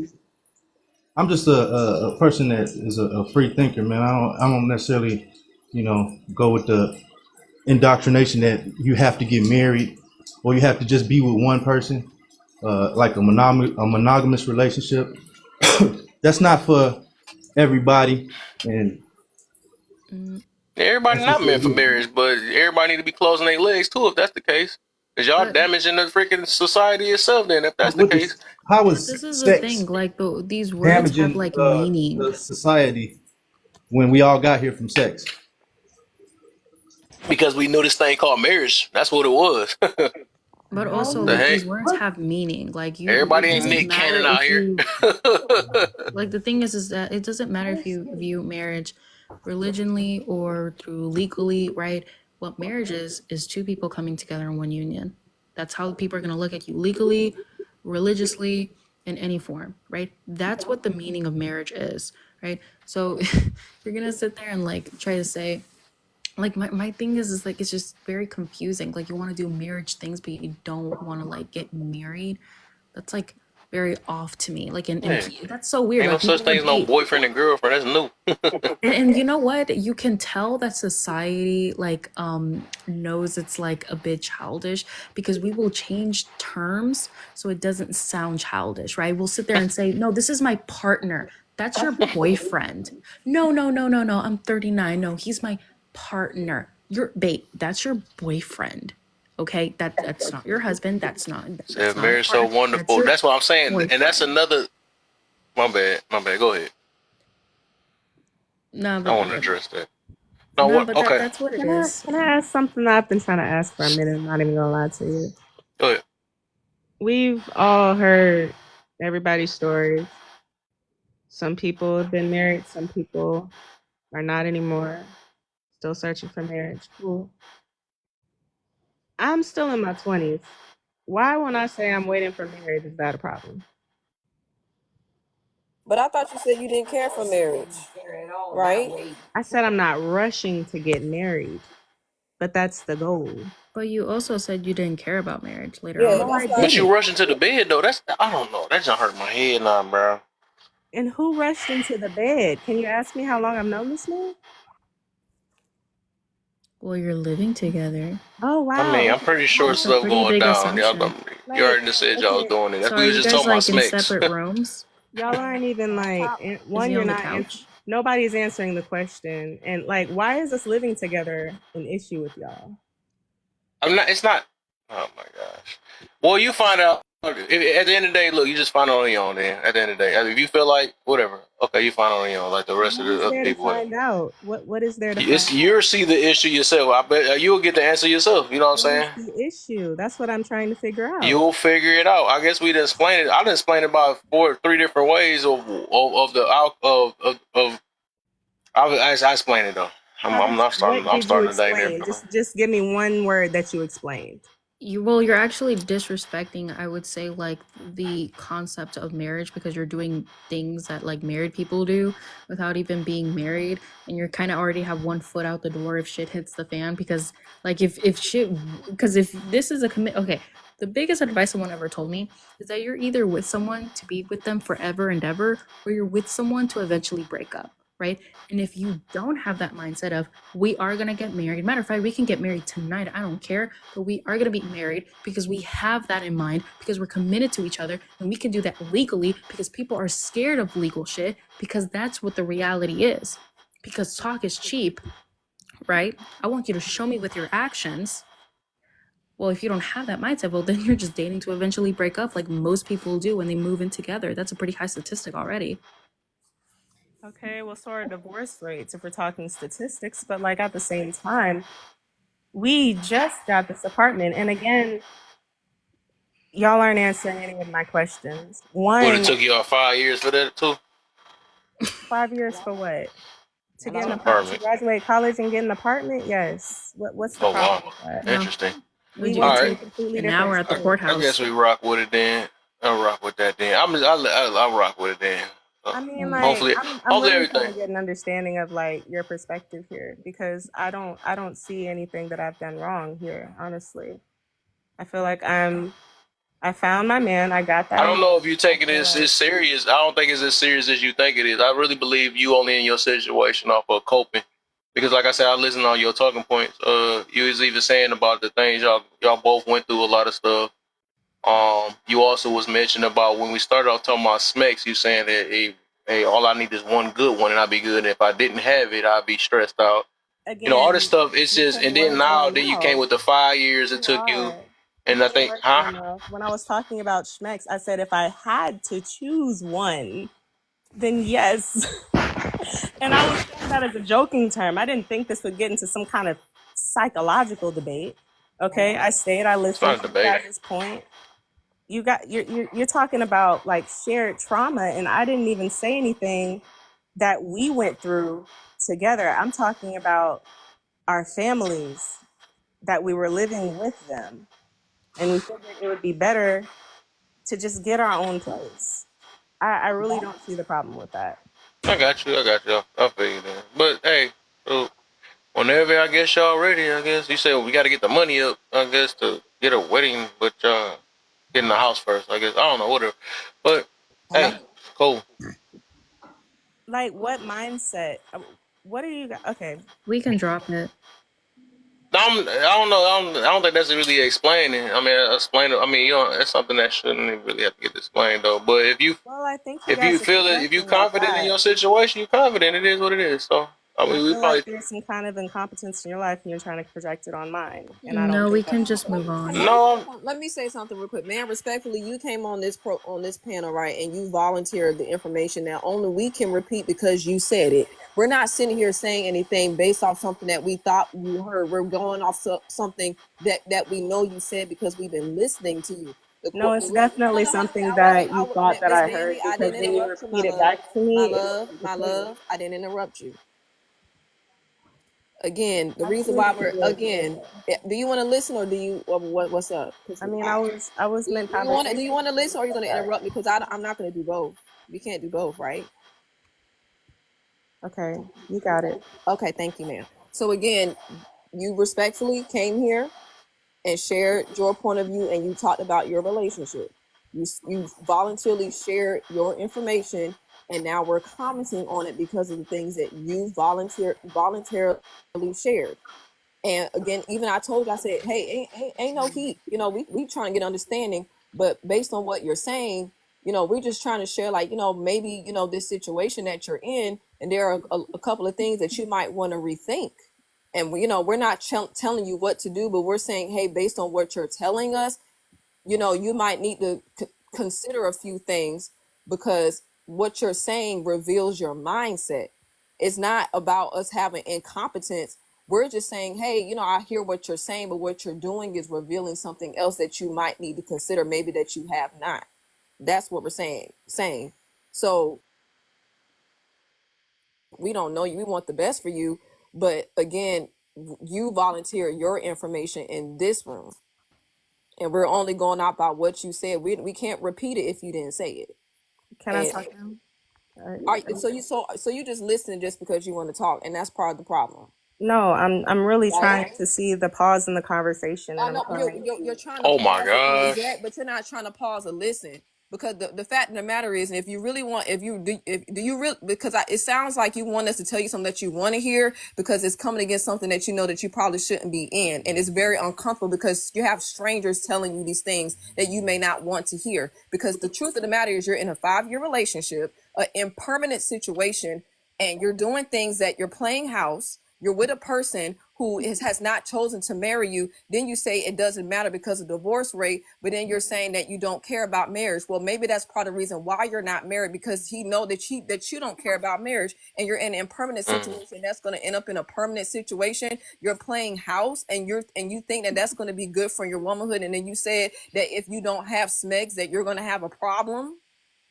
I'm just a person that is a free thinker, man. I don't necessarily, go with the indoctrination that you have to get married or you have to just be with one person, like a monogamous relationship. That's not for everybody, and everybody not meant for marriage, but everybody need to be closing their legs too if that's the case. Because y'all damaging the freaking society itself then if that's the case. How is this is the thing, like these words have like meaning. The society when we all got here from sex. Because we knew this thing called marriage. That's what it was. But also these words have meaning. Like everybody ain't Nick Cannon out here. Like the thing is that it doesn't matter if you view marriage religionally or through legally, right? What marriage is two people coming together in one union. That's how people are going to look at you legally, religiously, in any form, right? That's what the meaning of marriage is, right? So you're going to sit there and like try to say, like my thing is like, it's just very confusing. Like you want to do marriage things, but you don't want to like get married. That's like very off to me. Like, and that's so weird. Ain't like, no such thing as no boyfriend and girlfriend. That's new. and you know what? You can tell that society like knows it's like a bit childish because we will change terms so it doesn't sound childish, right? We'll sit there and say, no, this is my partner. That's your boyfriend. No. I'm 39. No, he's my partner. Babe, that's your boyfriend. Okay, that's not your husband. That's not marriage so wonderful. That's what I'm saying. Boyfriend. And that's another. My bad. Go ahead. No, I want to address that. Okay. That's what it is. Can I ask something that I've been trying to ask for a minute? I'm not even gonna lie to you. Go ahead. We've all heard everybody's stories. Some people have been married. Some people are not anymore. Still searching for marriage. Cool. I'm still in my 20s. Why, when I say I'm waiting for marriage, is that a problem? But I thought you said you didn't care for marriage, right? I said I'm not rushing to get married, but that's the goal. But you also said you didn't care about marriage later on. But you rushing to the bed though. I don't know. That just hurt my head now, bro. And who rushed into the bed? Can you ask me how long I've known this man? Well, you're living together. Oh, wow. I mean, I'm pretty sure stuff going down. You already just said y'all was doing it. That's what we was just talking about snakes. In separate rooms? Y'all aren't even like, one, you're not, nobody's answering the question. And like, why is us living together an issue with y'all? I'm not. It's not. Oh my gosh. Well, you find out. At the end of the day, look, you just find out on your own. Then at the end of the day, if you feel like whatever, okay, you find out on your own, like the rest of What the is other there to people. Whatever. find out? What is there to It's find you out? see the issue yourself. I bet you'll get the answer yourself. You know what I'm What is saying? the issue? That's what I'm trying to figure out. You'll figure it out. I guess we didn't explain it. I didn't explain it about three different ways of the out of. I explained it though. I'm not starting. What I'm did you starting today. explain? Just give me one word that you explained. You're actually disrespecting, I would say, like the concept of marriage, because you're doing things that like married people do without even being married, and you're kind of already have one foot out the door if shit hits the fan. Because like if this is a commit, okay, the biggest advice someone ever told me is that you're either with someone to be with them forever and ever, or you're with someone to eventually break up, right? And if you don't have that mindset of we are gonna get married, matter of fact, we can get married tonight, I don't care, but we are gonna be married because we have that in mind, because we're committed to each other, and we can do that legally because people are scared of legal shit, because that's what the reality is. Because talk is cheap, right? I want you to show me with your actions. Well, if you don't have that mindset, well, then you're just dating to eventually break up like most people do when they move in together. That's a pretty high statistic already. Okay, well, so are divorce rates if we're talking statistics, but like at the same time, we just got this apartment, and again, y'all aren't answering any of my questions. Would One, it took you all 5 years for that too? 5 years for what? To get an apartment, to Apartment. graduate college and get an apartment? Yes. What's the Oh problem wow, with that? No. interesting. We You went All to right. a completely an different hour at the state. I courthouse. guess we rock with it then. I'll rock with that then. I'll rock with it then. I mean, like, Hopefully I'm really trying everything. to get an understanding of like your perspective here, because I don't see anything that I've done wrong here, honestly. I feel like I found my man. I got that. I don't know if you take it I feel as like- serious. I don't think it's as serious as you think it is. I really believe you only in your situation off of coping. Because like I said, I listened on your talking points. You was even saying about the things y'all both went through a lot of stuff. You also was mentioning about when we started off talking about Smex, you saying that hey, all I need is one good one and I'll be good. And if I didn't have it, I'd be stressed out. Again, You know, all this stuff, it's you just, put and then words in now, my then you mouth. came with the 5 years it took you. are. And You I put think, words in my huh? mouth. When I was talking about Schmex, I said if I had to choose one, then yes. And I was saying that as a joking term. I didn't think this would get into some kind of psychological debate. Okay, I stayed. I listened not a to you debate. guys' point. You're talking about like shared trauma, and I didn't even say anything that we went through together. I'm talking about our families, that we were living with them, and we figured it would be better to just get our own place. I really don't see the problem with that. I got you. I feel you there. But hey, so whenever I guess y'all ready, I guess you said we got to get the money up, I guess, to get a wedding, but get in the house first, I guess. I don't know, whatever. But hey, cool. Like, what mindset? What are you? Okay, We can drop it. I don't know. I don't think that's really explaining. I mean, explain it. I mean, it's something that shouldn't really have to get explained though. But if you well, I think if guys you are feel it, if you projecting about confident in that. your situation, you're confident. It is what it is. So I I mean, we feel probably like there's some kind of incompetence in your life, and you're trying to project it on mine, and I don't No, think we that's can just cool. move on. no. Let me say something real quick, man. Respectfully, you came on this panel, right, and you volunteered the information that only we can repeat because you said it. We're not sitting here saying anything based off something that we thought you heard. We're going off something that we know you said because we've been listening to you. No, it's definitely something that you thought that Miss I heard, Danny, I because didn't when you interrupt you, my repeat it love. back to me, My love, I didn't interrupt you. Again, the I reason why believe we're you did. do you want to listen or do you what's up? I mean, I was meant Do conversation. you want to listen or are you going to interrupt me? Because I'm not going to do both. We can't do both, right? Okay, you got it. Okay, thank you, ma'am. So again, you respectfully came here and shared your point of view, and you talked about your relationship. You voluntarily shared your information, and now we're commenting on it because of the things that you voluntarily shared. And again, even I told you, I said, hey, ain't no heat. You know, we trying to get understanding, but based on what you're saying, you know, we're just trying to share, like, you know, maybe, you know, this situation that you're in, and there are a couple of things that you might want to rethink. And we're not telling you what to do, but we're saying, hey, based on what you're telling us, you might need to consider a few things, because what you're saying reveals your mindset. It's not about us having incompetence. We're just saying, hey, I hear what you're saying, but what you're doing is revealing something else that you might need to consider, maybe that you have not. That's what we're saying. So we don't know you. We want the best for you. But again, you volunteer your information in this room, and we're only going out by what you said. We can't repeat it if you didn't say it. Can I And talk now? so you just listen just because you want to talk, and that's part of the problem. No, I'm really Right? trying to see the pause in the conversation, I and know I'm trying you're trying to Oh my pause and gosh. interject, but you're not trying to pause and listen. Because the fact of the matter is, if you really want, if do you really, because it sounds like you want us to tell you something that you want to hear, because it's coming against something that you know that you probably shouldn't be in, and it's very uncomfortable because you have strangers telling you these things that you may not want to hear. Because the truth of the matter is, you're in a 5-year relationship, an impermanent situation, and you're doing things that you're playing house. You're with a person who has not chosen to marry you. Then you say it doesn't matter because of divorce rate, but then you're saying that you don't care about marriage. Well, maybe that's part of the reason why you're not married, because he know that you don't care about marriage, and you're in an impermanent situation that's going to end up in a permanent situation. You're playing house, and you think that that's going to be good for your womanhood, and then you said that if you don't have smegs that you're going to have a problem.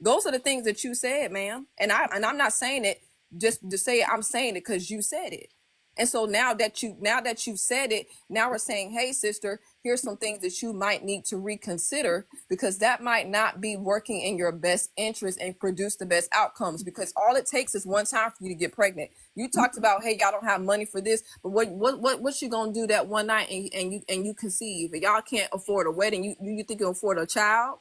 Those are the things that you said, ma'am. And I'm not saying it just to say it. I'm saying it because you said it. And so now that you've said it, now we're saying, hey, sister, here's some things that you might need to reconsider, because that might not be working in your best interest and produce the best outcomes. Because all it takes is one time for you to get pregnant. You talked about, hey, y'all don't have money for this, but what you gonna do that one night and you conceive, and y'all can't afford a wedding? You think you'll afford a child?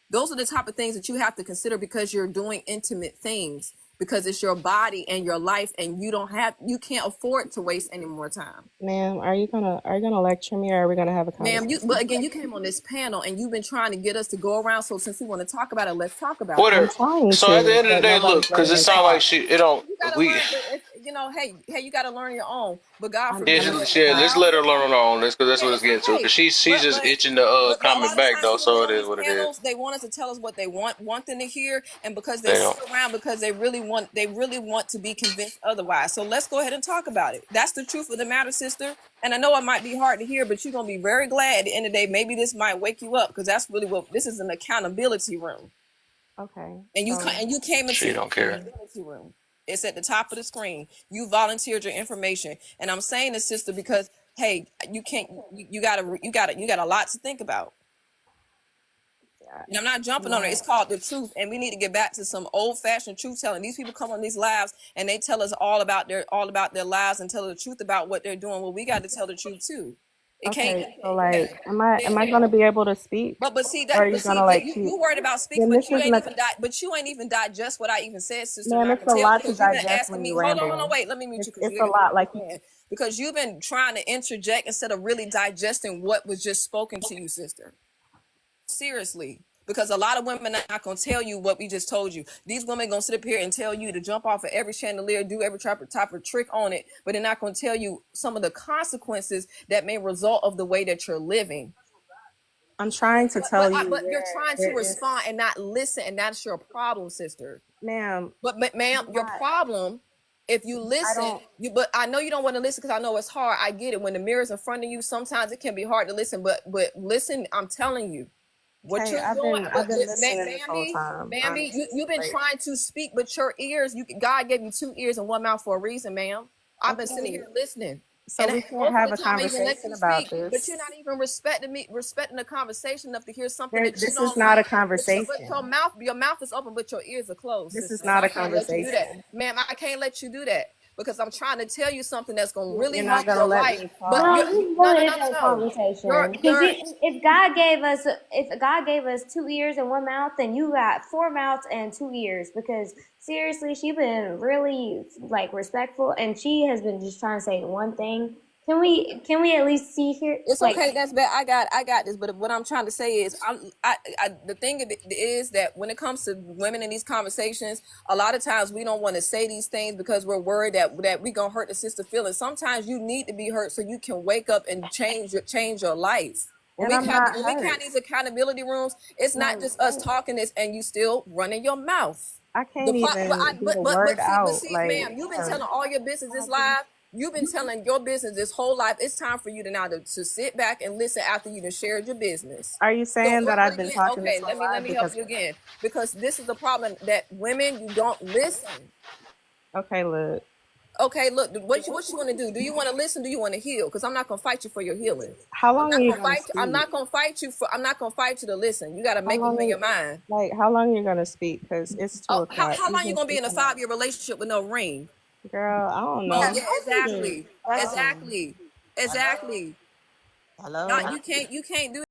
Those are the type of things that you have to consider, because you're doing intimate things, because it's your body and your life, and you can't afford to waste any more time. Ma'am, are you gonna lecture me, or are we gonna have a Ma'am, conversation? but again, you came on this panel and you've been trying to get us to go around. So since we want to talk about it, let's talk about it. I'm Whatever. trying So at the to, end of the but day, look, nobody's because letting it me sounds like talk. it don't. You gotta We learn, but hey, you gotta learn your own. But God I'm forbid, gonna yeah, let's child. let her learn on her own. That's because that's Yeah, what it's it's getting to. okay. Because she's But just but itching to but a comment lot of back times though. people So get it on is these what it is. panels, they want us to tell us what they want them to hear, and because they They sit don't. around because they really want to be convinced otherwise. So let's go ahead and talk about it. That's the truth of the matter, sister. And I know it might be hard to hear, but you're gonna be very glad at the end of the day. Maybe this might wake you up, because that's really what this is, an accountability room. Okay, And so you came into She the don't care. accountability room. It's at the top of the screen. You volunteered your information, and I'm saying this, sister, because hey, you can't. You got a lot to think about. And I'm not jumping on it. It's called the truth, and we need to get back to some old-fashioned truth telling. These people come on these lives and they tell us all about their lives and tell the truth about what they're doing. Well, we got to tell the truth too. It can't. okay, so like, am I gonna be able to speak, But see or are that. you But see gonna that like you worried about speaking, Then but this you isn't ain't a even digest what I even said, sister. And ma'am. I It's can a tell lot to because you've been digest asking when me. you Hold on, rambling. wait. Let me mute you because It's a lot. Like, because you've been trying to interject instead of really digesting what was just spoken to you, sister. Seriously. Because a lot of women are not going to tell you what we just told you. These women going to sit up here and tell you to jump off of every chandelier, do every type of trick on it, but they're not going to tell you some of the consequences that may result of the way that you're living. I'm trying to tell you, But you're trying to there is, respond and not listen, and that's your problem, sister. ma'am. But ma'am, your problem, if you listen, but I know you don't want to listen because I know it's hard. I get it. When the mirror's in front of you, sometimes it can be hard to listen. But listen, I'm telling you. What Okay, you're I've doing, been listening this whole time. Bambi, Honestly, you've been like, trying to speak, but your ears, God gave you 2 ears and 1 mouth for a reason, ma'am. I've been sitting okay, here listening, so and we can't most of have the a time I even let conversation you about speak, but this. you're not even respecting the conversation enough to hear something that you This is don't not a like. But conversation. your mouth is open, but your ears are closed, This is sister. And not I a can't let you do that, conversation. ma'am. I can't let you do that because I'm trying to tell you something that's gonna really You're not help gonna your let life. me But talk. Well, this no, really no, is no, no, a no. conversation because if God gave us 2 ears and 1 mouth, then you got 4 mouths and 2 ears. Because seriously, she's been really like respectful, and she has been just trying to say one thing Can we at least see here? It's Like, okay. That's bad. I got this. But what I'm trying to say is, the thing is that when it comes to women in these conversations, a lot of times we don't want to say these things because we're worried that we gonna hurt the sister feelings. Sometimes you need to be hurt so you can wake up and change your life. When And I'm not we have hurt. these accountability rooms, it's not Like, just us talking this and you still running your mouth. I can't even get a word But out. see, Like, ma'am, you've been telling all your businesses live. You've been telling your business this whole life. It's time for you to now to sit back and listen after you done shared your business. are you So saying that I've what been again? talking this Okay, whole let live me help because? you again, because this is the problem that women, you don't listen. Okay, look. Okay, look, what you want to do? Do you want to listen? Do you want to heal? Because I'm not gonna fight you for your healing. How I'm long are not you gonna gonna fight you. I'm speak? not gonna fight you for. I'm not gonna fight you to listen. You got to How make it long up in are your mind. how long are you gonna speak? Because it's Oh, 2 o'clock. how You've long you been gonna be in a speaking long. 5-year relationship with no ring? Girl, I don't Yeah, know. exactly, Hello. exactly, exactly. Hello. Not you can't do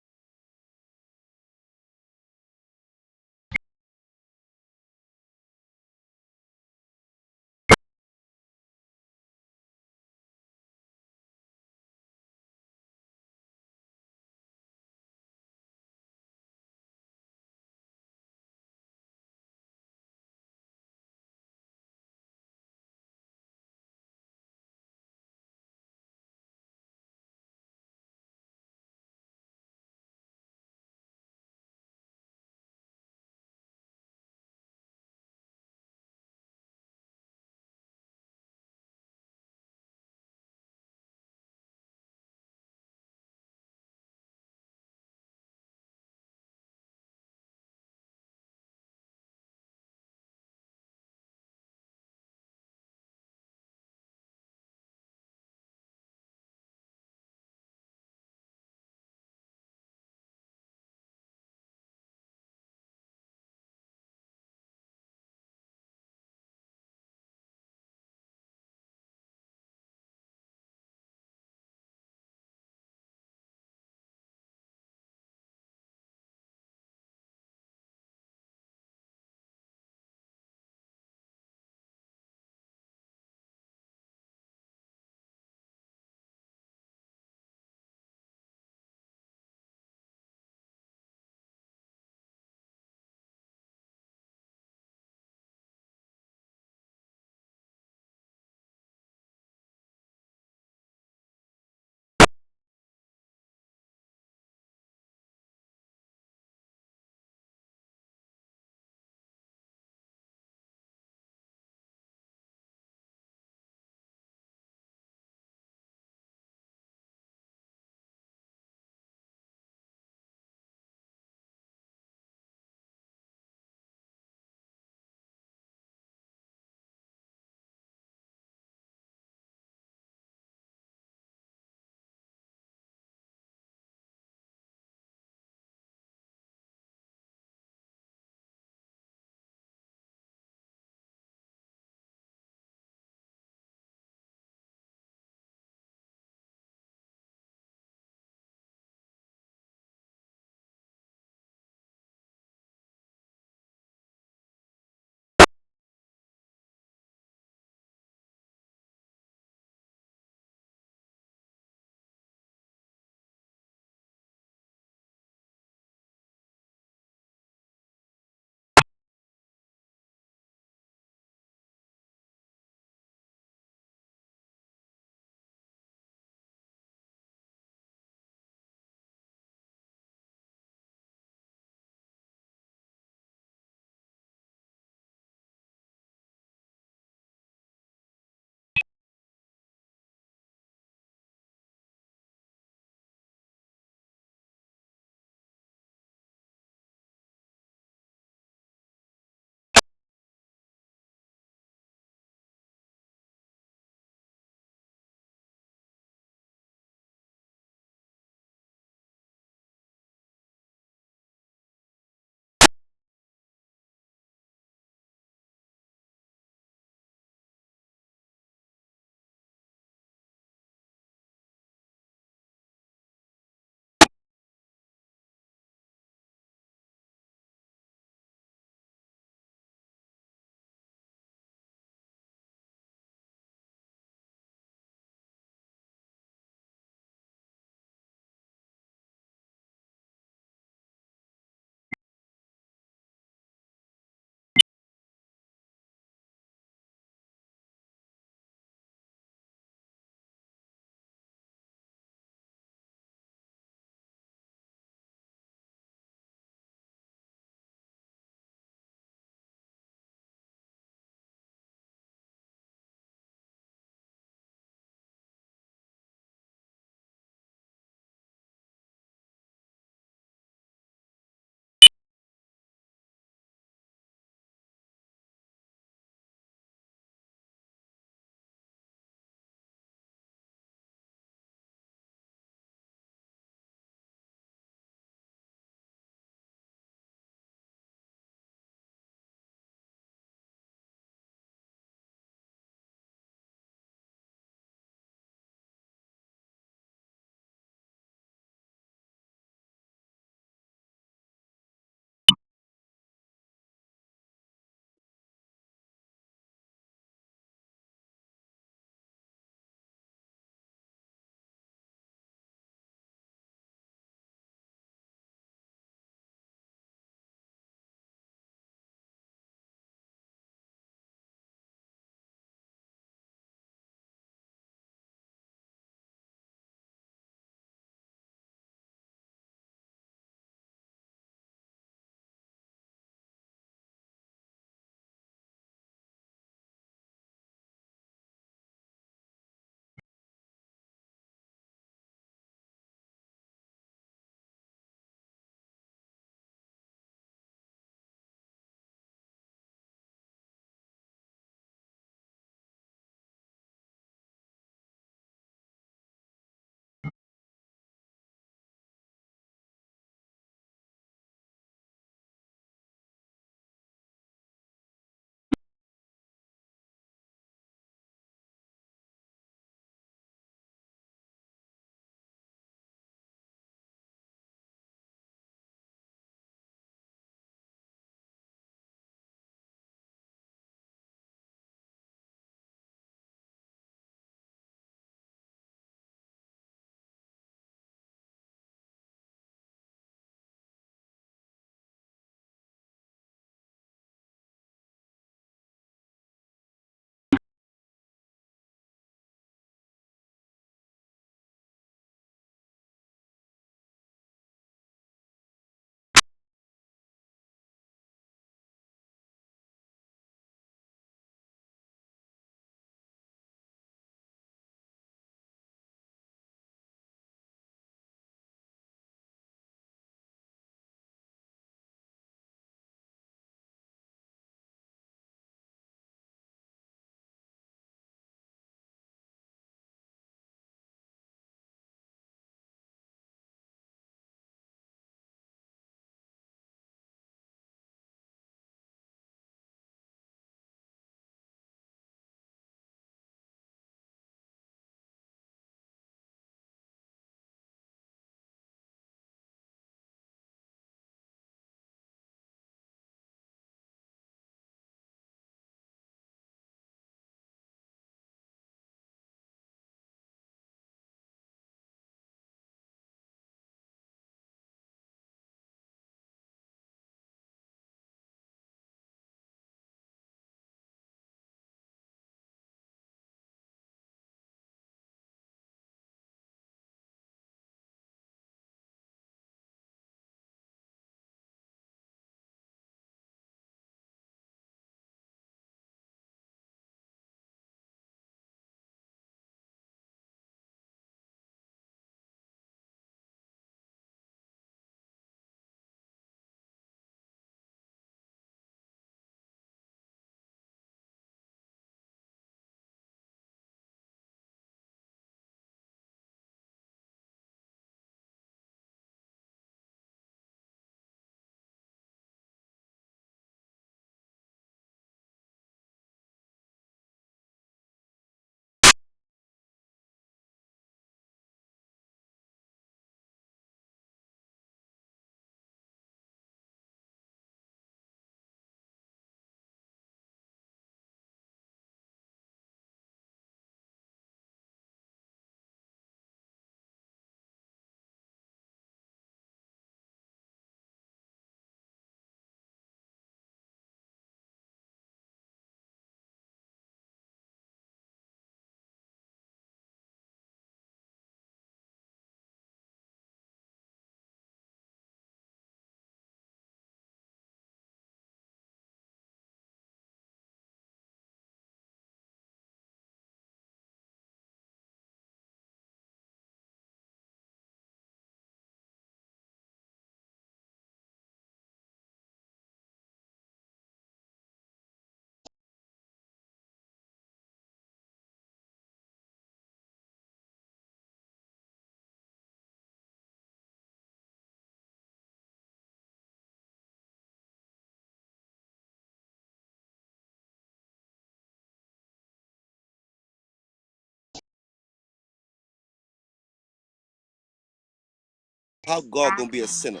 How God gonna be a sinner?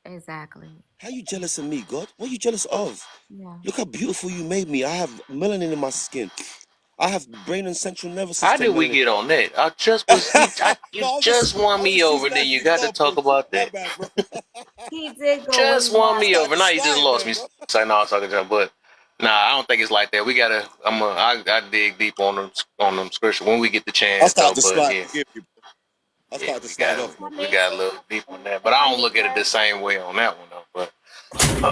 Exactly. How you jealous of me, God? What are you jealous of? Yeah. Look how beautiful you made me. I have melanin in my skin. I have brain and central nervous How did system we melanin. get on that? I just was you No, just won I was me just over. using that Then as an you got to talk example. about My that. bad, bro. He did go Just in won that. me Started over. to Now you just slide lost there, me. bro. Say no, I was talking to him, but nah, I don't think it's like that. We gotta. I dig deep on them scripture when we get the I chance started though. to But slide. yeah, Forgive you, bro. I yeah, started to slide off, man. we got a little deep on that. But I don't look at it the same way on that one though. But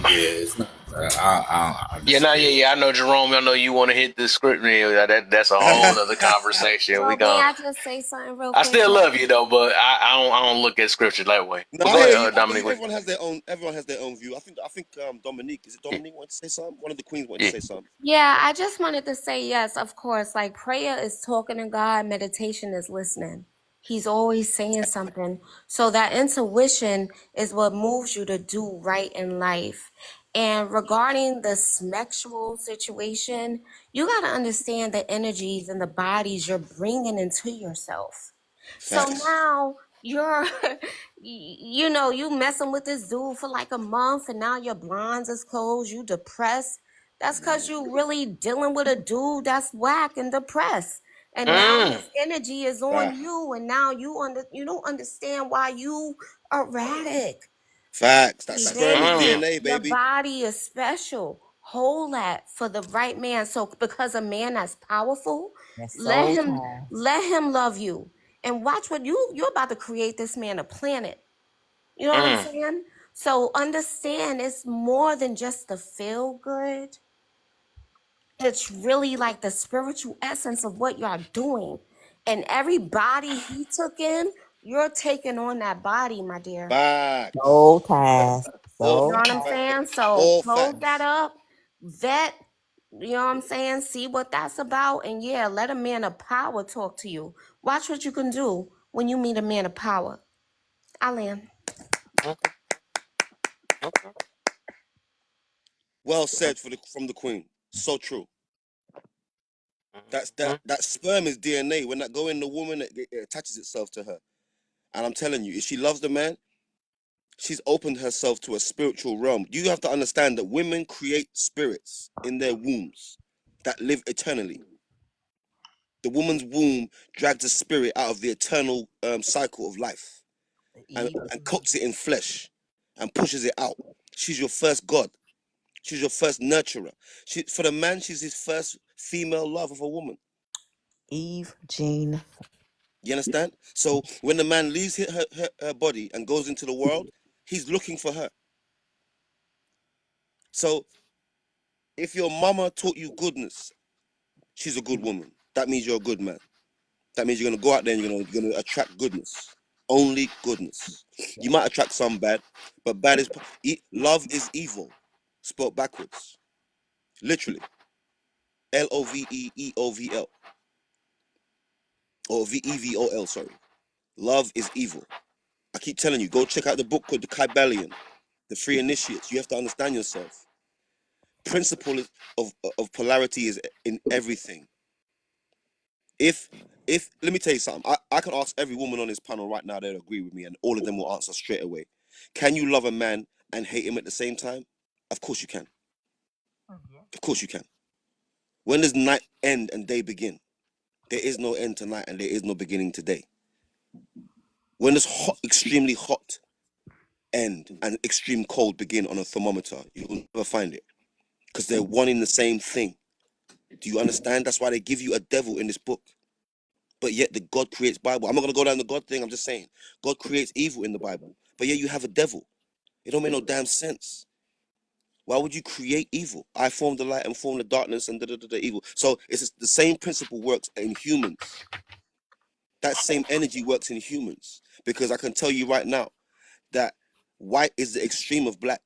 Yeah, it's not. I yeah, disagree. I know Jerome. I know you want to hit the script. Yeah, that's a whole other conversation. We Well, may gonna. I just say something real I quick? still love you though, but I don't look at scripture that way. No, But I go hear ahead, you. Dominic. Everyone has their own. Everyone has their own view. I think Dominique, is it Dominique wanted to say something? One of the queens wanted to say something. Yeah, I just wanted to say yes, of course. Like prayer is talking to God, meditation is listening. He's always saying something. So that intuition is what moves you to do right in life. And regarding the sexual situation, you got to understand the energies and the bodies you're bringing into yourself. So Facts. now you're, you messing with this dude for like a month and now your blinds is closed, you depressed. That's because you really dealing with a dude that's whack and depressed. And now his energy is on you, and now you don't understand why you erratic. Facts. That sperm is Baby, DNA, your baby. body is special. Hold that for the right man. So because a man that's powerful, That's let so him tall. let him love you. And watch what you're about to create this man a planet. You know what I'm saying? So understand it's more than just the feel good. It's really like the spiritual essence of what y'all doing. And every body he took in, you're taking on that body, my dear. Facts. So fast. All You know So what facts. I'm fast. saying? So All close that facts. up, vet, you know what I'm saying? See what that's about. And yeah, let a man of power talk to you. Watch what you can do when you meet a man of power. Alan. Well said from the queen. So true. That sperm is DNA. When that go in the woman, it attaches itself to her. And I'm telling you, if she loves the man, she's opened herself to a spiritual realm. You have to understand that women create spirits in their wombs that live eternally. The woman's womb drags a spirit out of the eternal cycle of life and coats it in flesh and pushes it out. She's your first God. She's your first nurturer. For the man, she's his first female love of a woman. Eve Jean. You understand? So when the man leaves her body and goes into the world, he's looking for her. So if your mama taught you goodness, she's a good woman. That means you're a good man. That means you're gonna go out there and you're gonna attract goodness. Only goodness. You might attract some bad, but bad is love is evil, spelled backwards. Literally. Loveeovl. Or Vevol, sorry. Love is evil. I keep telling you, go check out the book called The Kybalion, The Three Initiates. You have to understand yourself. Principle of polarity is in everything. If let me tell you something, I can ask every woman on this panel right now, they'll agree with me, and all of them will answer straight away. Can you love a man and hate him at the same time? Of course you can. Of course you can. When does night end and day begin? There is no end to night and there is no beginning to day. When does extremely hot end and extreme cold begin on a thermometer? You'll never find it because they're one in the same thing. Do you understand? That's why they give you a devil in this book. But yet the God creates Bible. I'm not going to go down the God thing. I'm just saying God creates evil in the Bible. But yet you have a devil. It don't make no damn sense. Why would you create evil? I form the light and form the darkness and evil. So it's the same principle works in humans. That same energy works in humans. Because I can tell you right now that white is the extreme of black.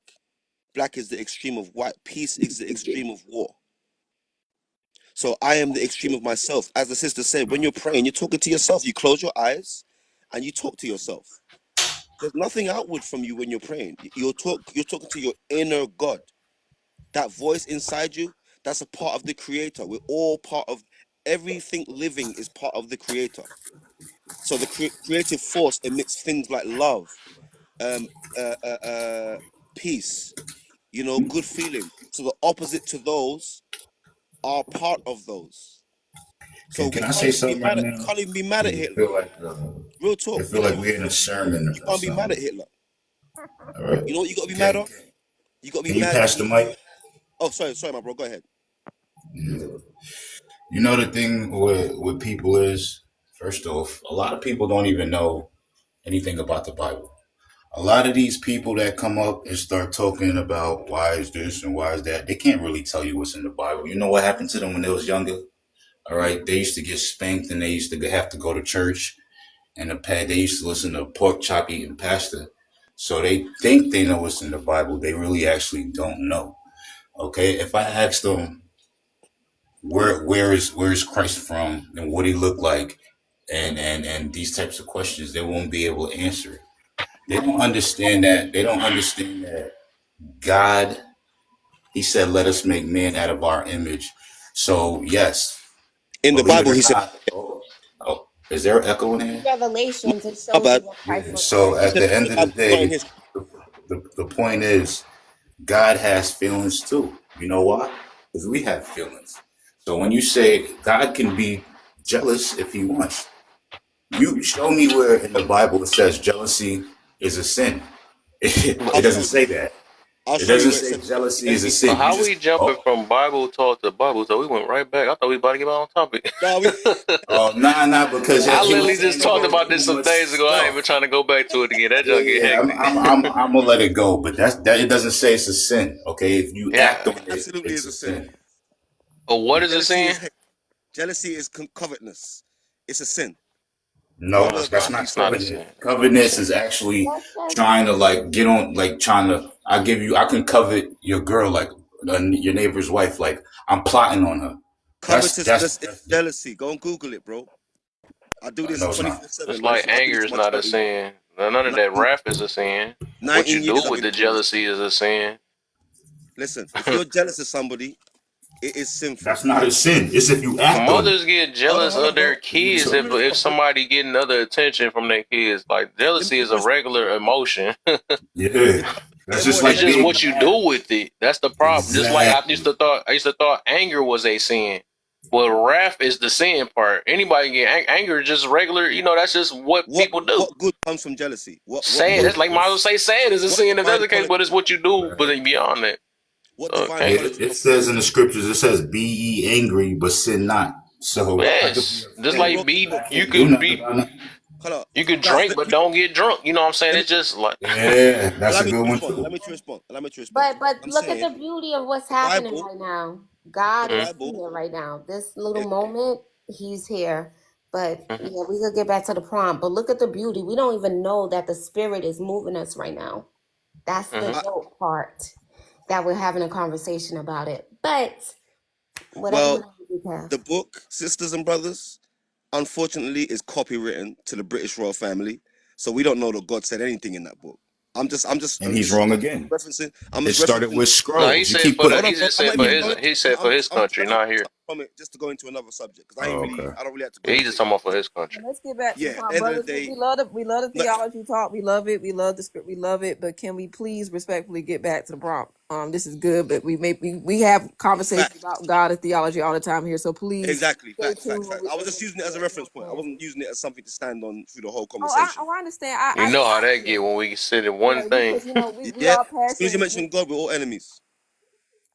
Black is the extreme of white. Peace is the extreme of war. So I am the extreme of myself. As the sister said, when you're praying, you're talking to yourself. You close your eyes and you talk to yourself. There's nothing outward from you when you're praying. You're talking to your inner God. That voice inside you, that's a part of the creator. We're all part of everything living is part of the creator. So the creative force emits things like love, peace, good feeling. So the opposite to those are part of those. So Can we I can't say even be something right mad at now? can't even be mad at It Hitler. feel like Real talk. it feel like we're in a sermon You or can't be mad at something. Hitler. All right. You know what you gotta be mad of? You gotta be Can you mad pass that the mic? Oh, sorry, my bro. Go ahead. You know the thing with people is, first off, a lot of people don't even know anything about the Bible. A lot of these people that come up and start talking about why is this and why is that, they can't really tell you what's in the Bible. You know what happened to them when they was younger? All right, they used to get spanked and they used to have to go to church and they used to listen to pork chop eating pastor. So they think they know what's in the Bible. They really actually don't know. Okay, if I ask them where is Christ from and what he looked like and these types of questions, they won't be able to answer it. They don't understand that. They don't understand that God, he said, let us make man out of our image. So yes, In the believe it Bible, or he said, not. Oh, is there an echo in here? Revelations, it my shows you bad. what Christ Yeah. looks So like. He at said the in end the of the Bible, not in day, his. the point is, God has feelings too. You know why? Because we have feelings. So when you say God can be jealous if he wants, you show me where in the Bible it says jealousy is a sin. It I'll show doesn't you. say that. I'll It show you doesn't where it say says jealousy is a jealousy is sin. You How just we jumping from Bible talk to Bible talk? We went right back. I thought we about to get on topic. no, we, nah, because I he was literally saying just a talked whole about this too some much days ago. I ain't even stuff. trying to go back to it again. That junk get Yeah, hectic. I'm gonna let it go, but that it doesn't say it's a sin. Okay, if you act Yeah. on it, absolutely it's is a a sin. sin. What is it Jealousy saying? is hate. Jealousy is covetousness. It's a sin. No, One No, of it's the that's not. things he not It's said. not a covenant. sin. Covenant is actually That's just trying to like get on, like trying to. I can covet your girl, like your neighbor's wife. Like I'm plotting on her. Covetousness is That's jealousy. Go and Google it, bro. I do this no, it's not. 24/7, Just man. like I do this anger for is my not a 20, sin. None of that 19, wrath is a sin. What you 19 do years I've with been the doing this. jealousy is a sin. Listen, if you're jealous of somebody, it is sinful. That's not a sin. It's if you act on it. Mothers get Hold on, jealous hold of on, their bro. kids Let me if respond, bro. somebody getting other attention from their kids. Like Let me, jealousy let is me a respond. regular emotion. Yeah, If somebody's that's getting more just It's like just attention, being what you mad. do with it. That's the problem. Just like Exactly. I used to thought anger was a sin. Well, wrath is the sin part. Anybody get anger is just regular. That's just what people do. what good comes from jealousy? What Sad. good? That's like might as well say sad is a What sin if that's divine the case. But quality? it's what you do. Right. But beyond that, What so it divine can't. quality It comes from says in the jealousy? scriptures, it says, "Be ye angry, but sin not." So I could be Yes, just Hey, upset, bro, like look, but I you can't do could nothing be about it. hold on, you could guys. drink but don't get drunk. You know what I'm saying? Let me It's just like Yeah, that's allow a me to good one respond. too. Allow me to respond. but I'm look at saying the beauty of what's the happening Bible, right now. God the mm, is Bible. here right now. This little It, moment, he's here. But mhm, yeah, we could get back to the prompt. But look at the beauty. We don't even know that the spirit is moving us right now. That's the mhm. dope part that we're having a conversation about it. But whatever you well, want to do, Kev. the book, sisters and brothers, unfortunately, is copywritten to the British royal family, so we don't know that God said anything in that book. I'm just And he's wrong again. referencing. I'm It just started referencing. with No, he scrolls. You said keep for the putting. Hold on, he bro. just I'm said not for even his going. he said for his I'm country, trying to not here. touch from it just to go into another subject because Oh, okay. I don't really have to go Yeah, he into just it. talking about for his country. Let's get back to the Yeah, at point, the end of the brothers. day, We love the no, theology talk. We love it. We love the script. We love it. But can we please respectfully get back to the prompt? This is good, but we have conversations facts. about God and theology all the time here. So please Exactly, stay facts, tuned facts, when facts. we I was get just into using it as a it. reference point. I wasn't using it as something to stand on through the whole Oh, conversation. I understand. You know how that get when we sit in one Yeah, thing. because we Yeah, are as soon as you passionate. mention God, we're all enemies.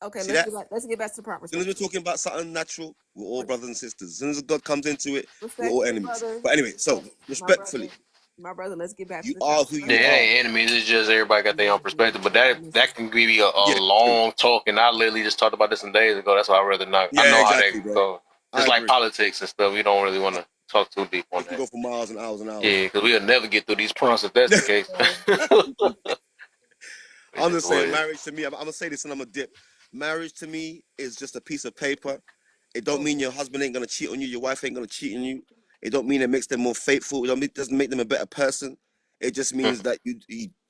Okay, See that? let's get back to the prompt As soon as we're respectfully. talking about something natural, we're all brothers and sisters. As soon as God comes into it, we're all Respectfully, enemies. brother. But anyway, so My brother. respectfully, My brother. Let's get back to you the are topic. who Yeah, you it are. ain't enemies. It's just everybody got their own perspective. But that can be a Yeah, true. long talk, and I literally just talked about this some days ago. That's why I'd rather not. I Yeah, know how that exactly, bro. go. I It's like agree. politics and stuff. We don't really want to talk too deep on We can that. go for miles and hours and hours. Yeah, because we'll never get through these prompts if that's the case. I'm Just just saying, wait. marriage to me, I'm gonna say this and I'm gonna dip. Marriage to me is just a piece of paper. It don't mean your husband ain't gonna cheat on you, your wife ain't gonna cheat on you. It don't mean it makes them more faithful. It doesn't make them a better person. It just means that you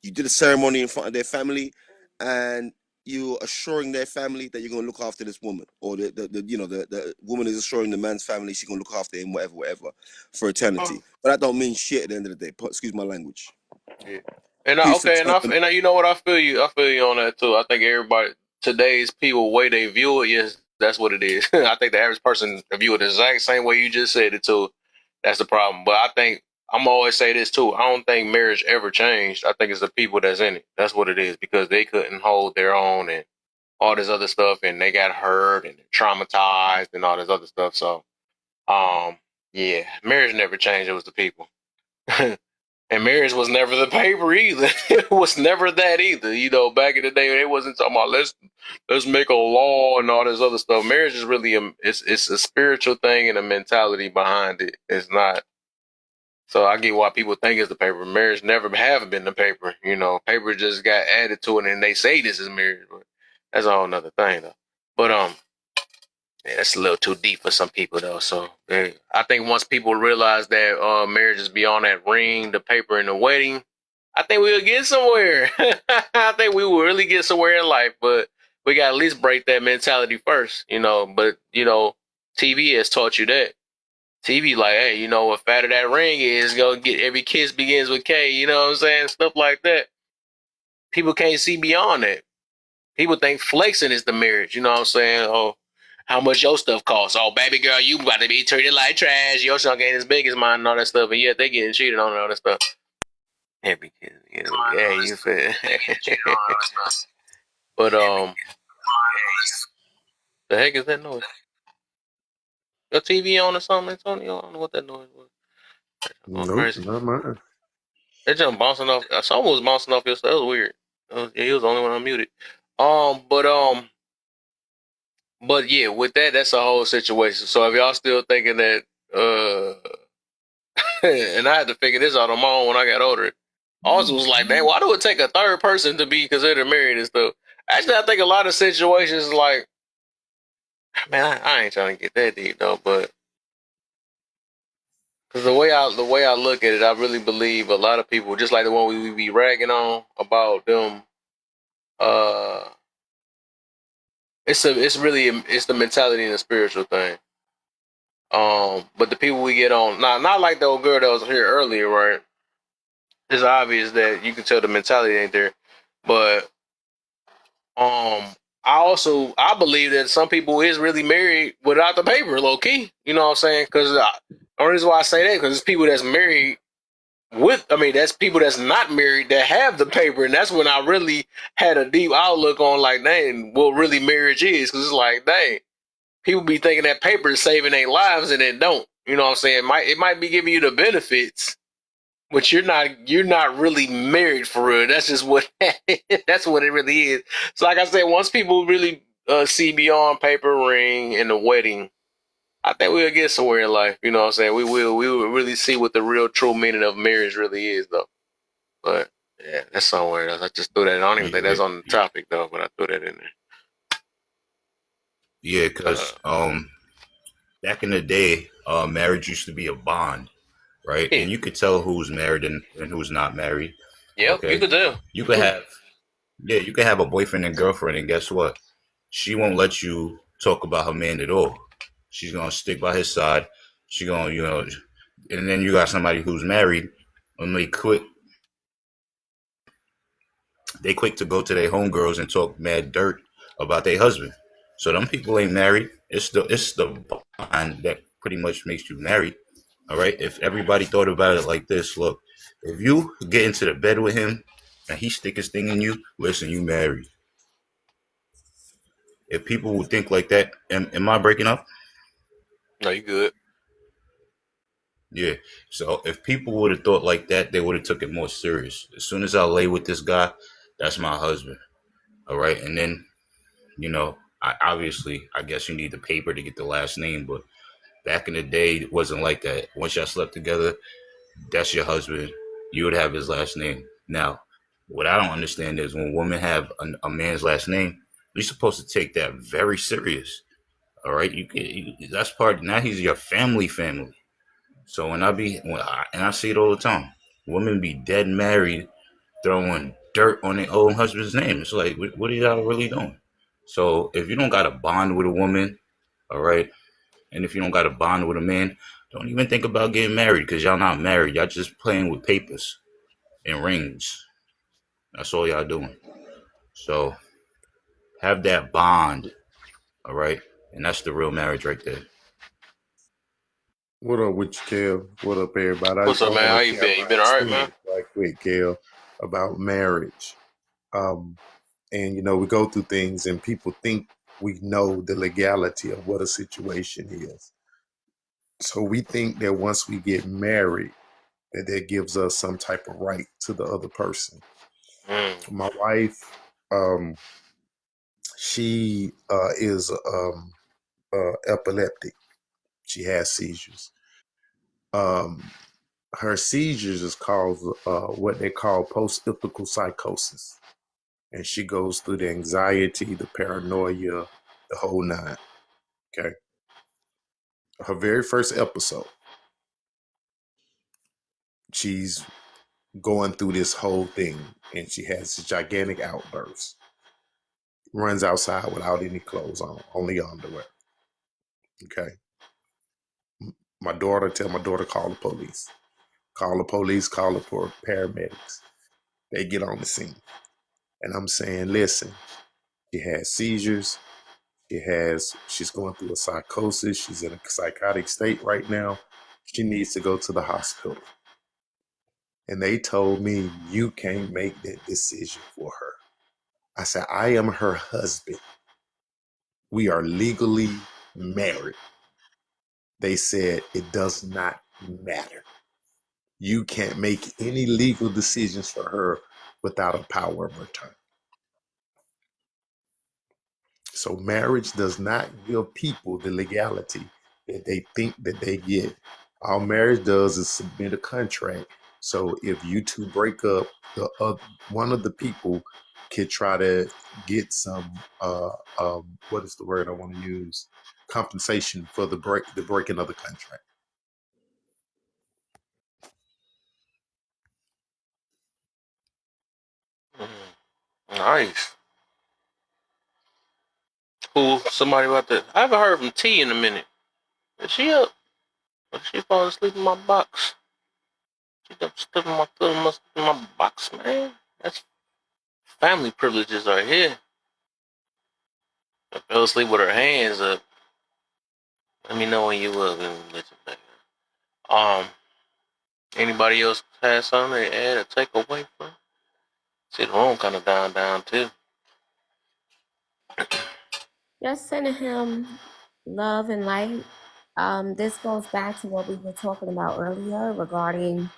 did a ceremony in front of their family, and you're assuring their family that you're gonna look after this woman, or the woman is assuring the man's family she's gonna look after him, whatever, for eternity. But that don't mean shit at the end of the day. Excuse my language. Yeah. And Peace to you know what? I feel you. I feel you on that too. I think everybody today's people way they view it, yes, that's what it is. I think the average person view it the exact same way you just said it too. That's the problem. But I think I'm always say this too. I don't think marriage ever changed. I think it's the people that's in it. That's what it is because they couldn't hold their own and all this other stuff, and they got hurt and traumatized and all this other stuff. So, yeah, marriage never changed. It was the people. And marriage was never the paper either. It was never that either. You know, back in the day, they wasn't talking about let's make a law and all this other stuff. Marriage is really it's a spiritual thing and a mentality behind it. It's not. So I get why people think it's the paper. Marriage never have been the paper. You know, paper just got added to it, and they say this is marriage, but that's a whole nother thing though. But yeah, that's a little too deep for some people though. So yeah, I think once people realize that marriage is beyond that ring, the paper, and the wedding, I think we'll get somewhere. I think we will really get somewhere in life, but we got to at least break that mentality first, you know. But you know, TV has taught you that. TV like, hey, you know what fatter that ring is, gonna get every kiss begins with K. You know what I'm saying? Stuff like that. People can't see beyond that. People think flexing is the marriage. You know what I'm saying? Oh, how much your stuff costs? Oh, baby girl, you about to be treated like trash. Your chunk ain't as big as mine and all that stuff. And yet they getting cheated on and all that stuff. Every kid, yeah, you feel. But the heck is that noise? Your TV on or something, Antonio? I don't know what that noise was. Nope, Crazy. not mine. That jump bouncing off. Someone was bouncing off your stuff. That was weird. Yeah, he was the only one unmuted. But yeah, with that, that's a whole situation. So if y'all still thinking that, and I had to figure this out on my own when I got older. Also was like, man, why do it take a third person to be considered married and stuff? Actually, I think a lot of situations like, man, I ain't trying to get that deep though, but because the way I look at it, I really believe a lot of people, just like the one we be ragging on about them, it's the mentality and the spiritual thing. But the people we get on, not like the old girl that was here earlier, right? It's obvious that you can tell the mentality ain't there, but I believe that some people is really married without the paper, low key. You know what I'm saying? Because the only reason why I say that because it's people that's married that's people that's not married that have the paper, and that's when I really had a deep outlook on like, dang, what really marriage is. Because it's like, dang, people be thinking that paper is saving their lives, and it don't. You know what I'm saying? It might be giving you the benefits, but you're not really married for real. That's just what that's what it really is. So like I said, once people really see beyond paper ring and the wedding, I think we'll get somewhere in life. You know what I'm saying? We will really see what the real true meaning of marriage really is though. But yeah, that's somewhere else. I just threw that in. I don't even think that's on the topic though, but I threw that in there. Yeah, because back in the day, marriage used to be a bond, right? Yeah. And you could tell who's married and who's not married. Yep, Okay? you could tell. You could have a boyfriend and girlfriend, and guess what? She won't let you talk about her man at all. She's gonna stick by his side. She gonna, and then you got somebody who's married, and they quick to go to their homegirls and talk mad dirt about their husband. So them people ain't married. It's the bond that pretty much makes you married. All right. If everybody thought about it like this, look, if you get into the bed with him and he stick his thing in you, listen, you married. If people would think like that, am I breaking up? No, you good. Yeah. So if people would have thought like that, they would have took it more serious. As soon as I lay with this guy, that's my husband. All right. And then, I guess you need the paper to get the last name, but back in the day, it wasn't like that. Once y'all slept together, that's your husband. You would have his last name. Now, what I don't understand is when women have a man's last name, you're supposed to take that very serious. All right. That's part. Now he's your family. So and I see it all the time. Women be dead married, throwing dirt on their own husband's name. It's like, what are y'all really doing? So if you don't got a bond with a woman, all right, and if you don't got a bond with a man, don't even think about getting married because y'all not married. Y'all just playing with papers and rings. That's all y'all doing. So have that bond, all right? And that's the real marriage right there. What up with you, Kel? What up, everybody? What's up, I man? How want to you cap been? You my been all right, man? experience right quick, Kel, about marriage. And we go through things, and people think we know the legality of what a situation is. So we think that once we get married, that gives us some type of right to the other person. My wife, she is epileptic. She has seizures. Her seizures is called what they call post-iptical psychosis. And she goes through the anxiety, the paranoia, the whole nine. Okay. Her very first episode, she's going through this whole thing, and she has this gigantic outburst. Runs outside without any clothes on, only underwear. Okay. Tell my daughter, call the police. Call the police, call the paramedics. They get on the scene. And I'm saying, listen, she has seizures. She's going through a psychosis. She's in a psychotic state right now. She needs to go to the hospital. And they told me, you can't make that decision for her. I said, I am her husband. We are legally married. They said, it does not matter. You can't make any legal decisions for her without a power of attorney. So marriage does not give people the legality that they think that they get. All marriage does is submit a contract. So if you two break up, one of the people could try to get some what is the word I want to use? Compensation for the breaking of the contract. Nice. Cool. Somebody about that. I haven't heard from T in a minute. Is she up? Or she falling asleep in my box? She up slipping my foot in my box, man. That's family privileges right here. I fell asleep with her hands up. Let me know when you up and let you back. Anybody else has something to add or take away from? See, the room kind of down too. Just sending him love and light. This goes back to what we were talking about earlier regarding,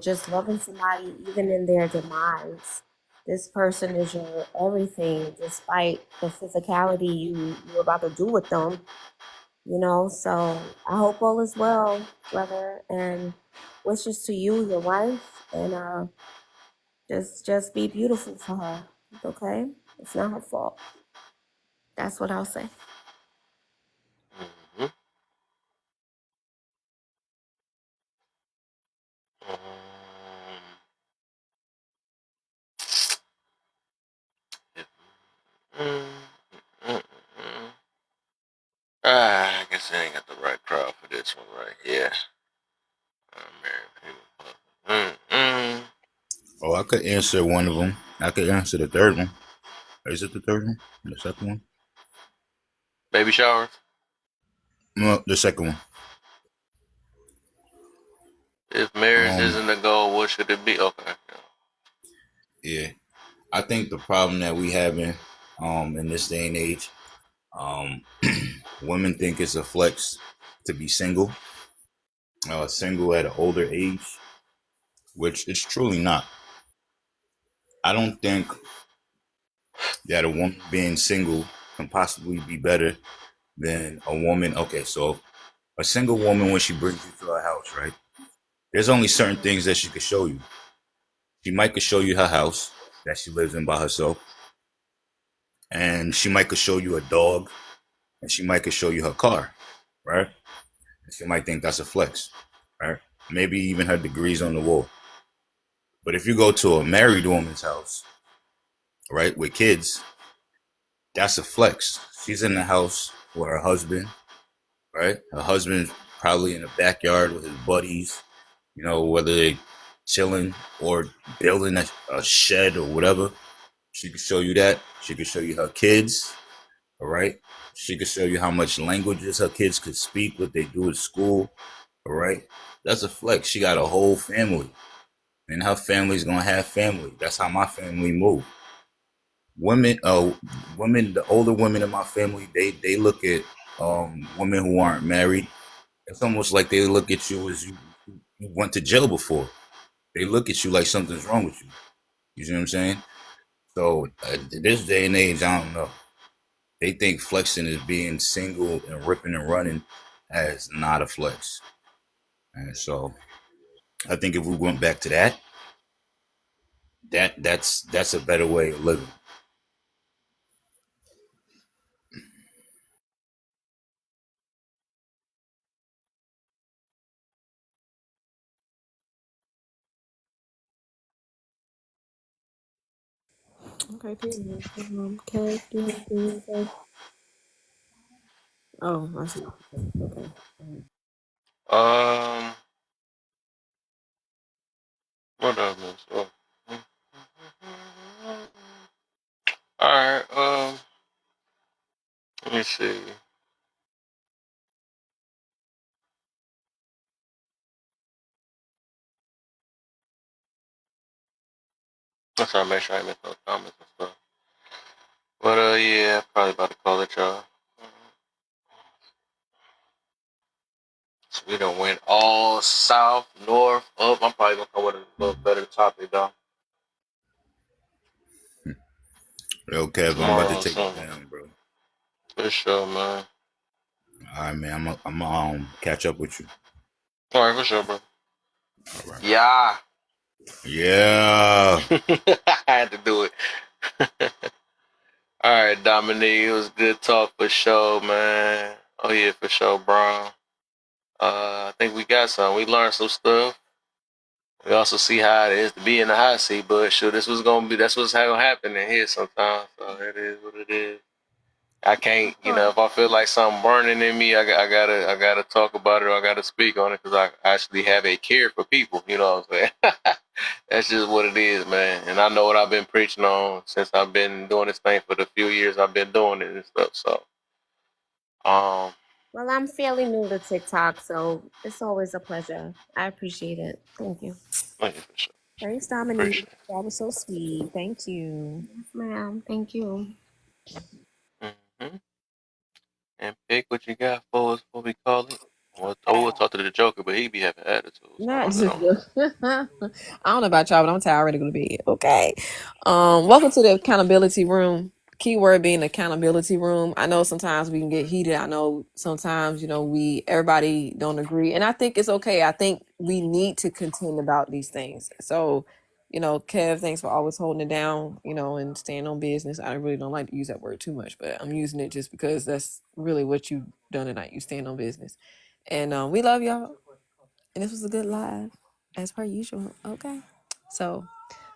just loving somebody even in their demise. This person is your everything, despite the physicality you're about to do with them. So I hope all is well, brother, and wishes to you, your wife, and just be beautiful for her. Okay? It's not her fault. That's what I'll say. I guess I ain't got the right crowd for this one right here. Oh, I could answer one of them. I could answer the third one. Is it the third one? The second one? Baby showers? No, the second one. If marriage isn't the goal, what should it be? Okay. Yeah. I think the problem that we having in this day and age, women think it's a flex to be single at an older age, which it's truly not. I don't think that a woman being single can possibly be better than a woman. Okay, so a single woman, when she brings you to her house, right? There's only certain things that she could show you. She might could show you her house that she lives in by herself. And she might could show you a dog. And she might could show you her car, right? And she might think that's a flex, right? Maybe even her degrees on the wall. But if you go to a married woman's house, right, with kids, that's a flex. She's in the house with her husband, right? Her husband's probably in the backyard with his buddies, whether they chilling or building a shed or whatever. She could show you that. She could show you her kids. All right. She could show you how much languages her kids could speak, what they do at school. All right. That's a flex. She got a whole family, and her family's gonna have family. That's how my family move. Women, the older women in my family, they look at women who aren't married. It's almost like they look at you as you went to jail before. They look at you like something's wrong with you. You see what I'm saying? So this day and age, I don't know. They think flexing is being single and ripping and running as not a flex. And so I think if we went back to that's a better way of living. Okay, period. Kev, do you have anything to say? Oh, I see. Okay. Um, what else? Oh. All right. Let me see. I'm trying to make sure I miss no comments and stuff. But yeah, probably about to call it, y'all. So we done went all south, north, up. I'm probably gonna come with a little better topic though Yo, Kev, I'm about to tomorrow or take it something. down, bro. For sure, man. All right, man. I'm catch up with you. All right, for sure, bro. All right. Yeah. Yeah. I had to do it. All right, Dominique. It was good talk for sure, man. Oh yeah, for sure, Brown. I think we got some. We learned some stuff. We also see how it is to be in the hot seat, but sure, that's what's gonna happen in here sometimes. So it is what it is. I can't, if I feel like something burning in me, I gotta talk about it or I gotta speak on it because I actually have a care for people. You know what I'm saying? That's just what it is, man. And I know what I've been preaching on since I've been doing this thing for the few years I've been doing it and stuff. So, um, Well, I'm fairly new to TikTok, so it's always a pleasure. I appreciate it. Thank you. thank you for sure. Thanks, Dominique. Appreciate That was so sweet. Thank you. Yes, ma'am. Thank you. it. And pick what you got for us. What we call it? We'll talk to the Joker, but he be having attitude, so Not don't let just him. I don't know about y'all, but I'm tired already gonna be okay. Welcome to the accountability room. Keyword being accountability room. I know sometimes we can get heated. I know sometimes, everybody don't agree. And I think it's okay. I think we need to contend about these things. So, Kev, thanks for always holding it down, and staying on business. I really don't like to use that word too much, but I'm using it just because that's really what you've done tonight. You stand on business. And we love y'all. And this was a good live, as per usual. Okay. So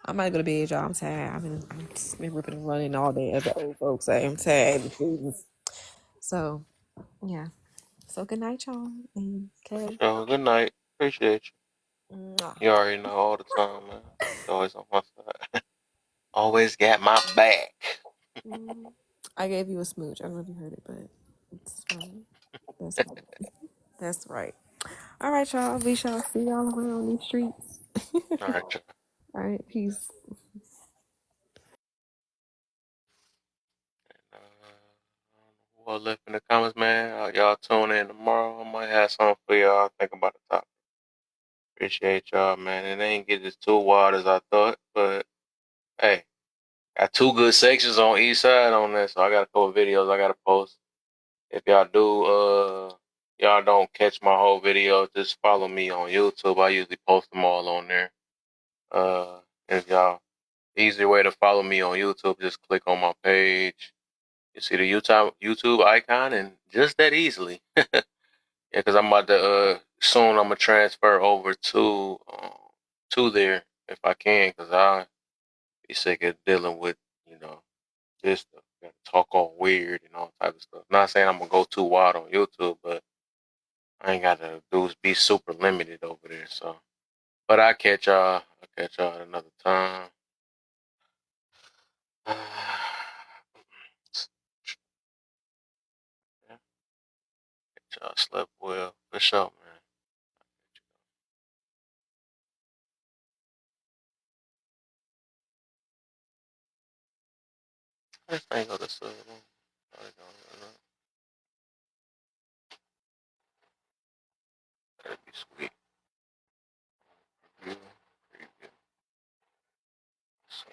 I'm not gonna bed, y'all. I'm tired. I've been ripping and running all day, as the old folks say. I'm tired. So yeah. So good night, y'all. And okay. So good night. Appreciate you. Mwah. You already know all the time, man. You always on my side. Always got my back. I gave you a smooch. I don't know if you heard it, but it's fine. That's right. That's right. All right, y'all. We shall see y'all around these streets. All right, y'all. All right. Peace. Who all left in the comments, man? Y'all tune in tomorrow. I might have something for y'all. Think about the topic. Appreciate y'all, man. It ain't get as too wild as I thought, but hey, got two good sections on each side on that, so I got a couple videos I gotta post. If y'all don't catch my whole video, just follow me on YouTube. I usually post them all on there. If y'all easy way to follow me on YouTube, just click on my page. You see the YouTube icon, and just that easily. Yeah, because I'm about to soon. I'm gonna transfer over to there if I can, because I be sick of dealing with this stuff. Gotta talk all weird and all type of stuff. Not saying I'm gonna go too wild on YouTube, but I ain't gotta be super limited over there. So But I catch y'all. I'll catch y'all at another time. Yeah. Catch y'all slept well. For sure, man. This thing go to sleep.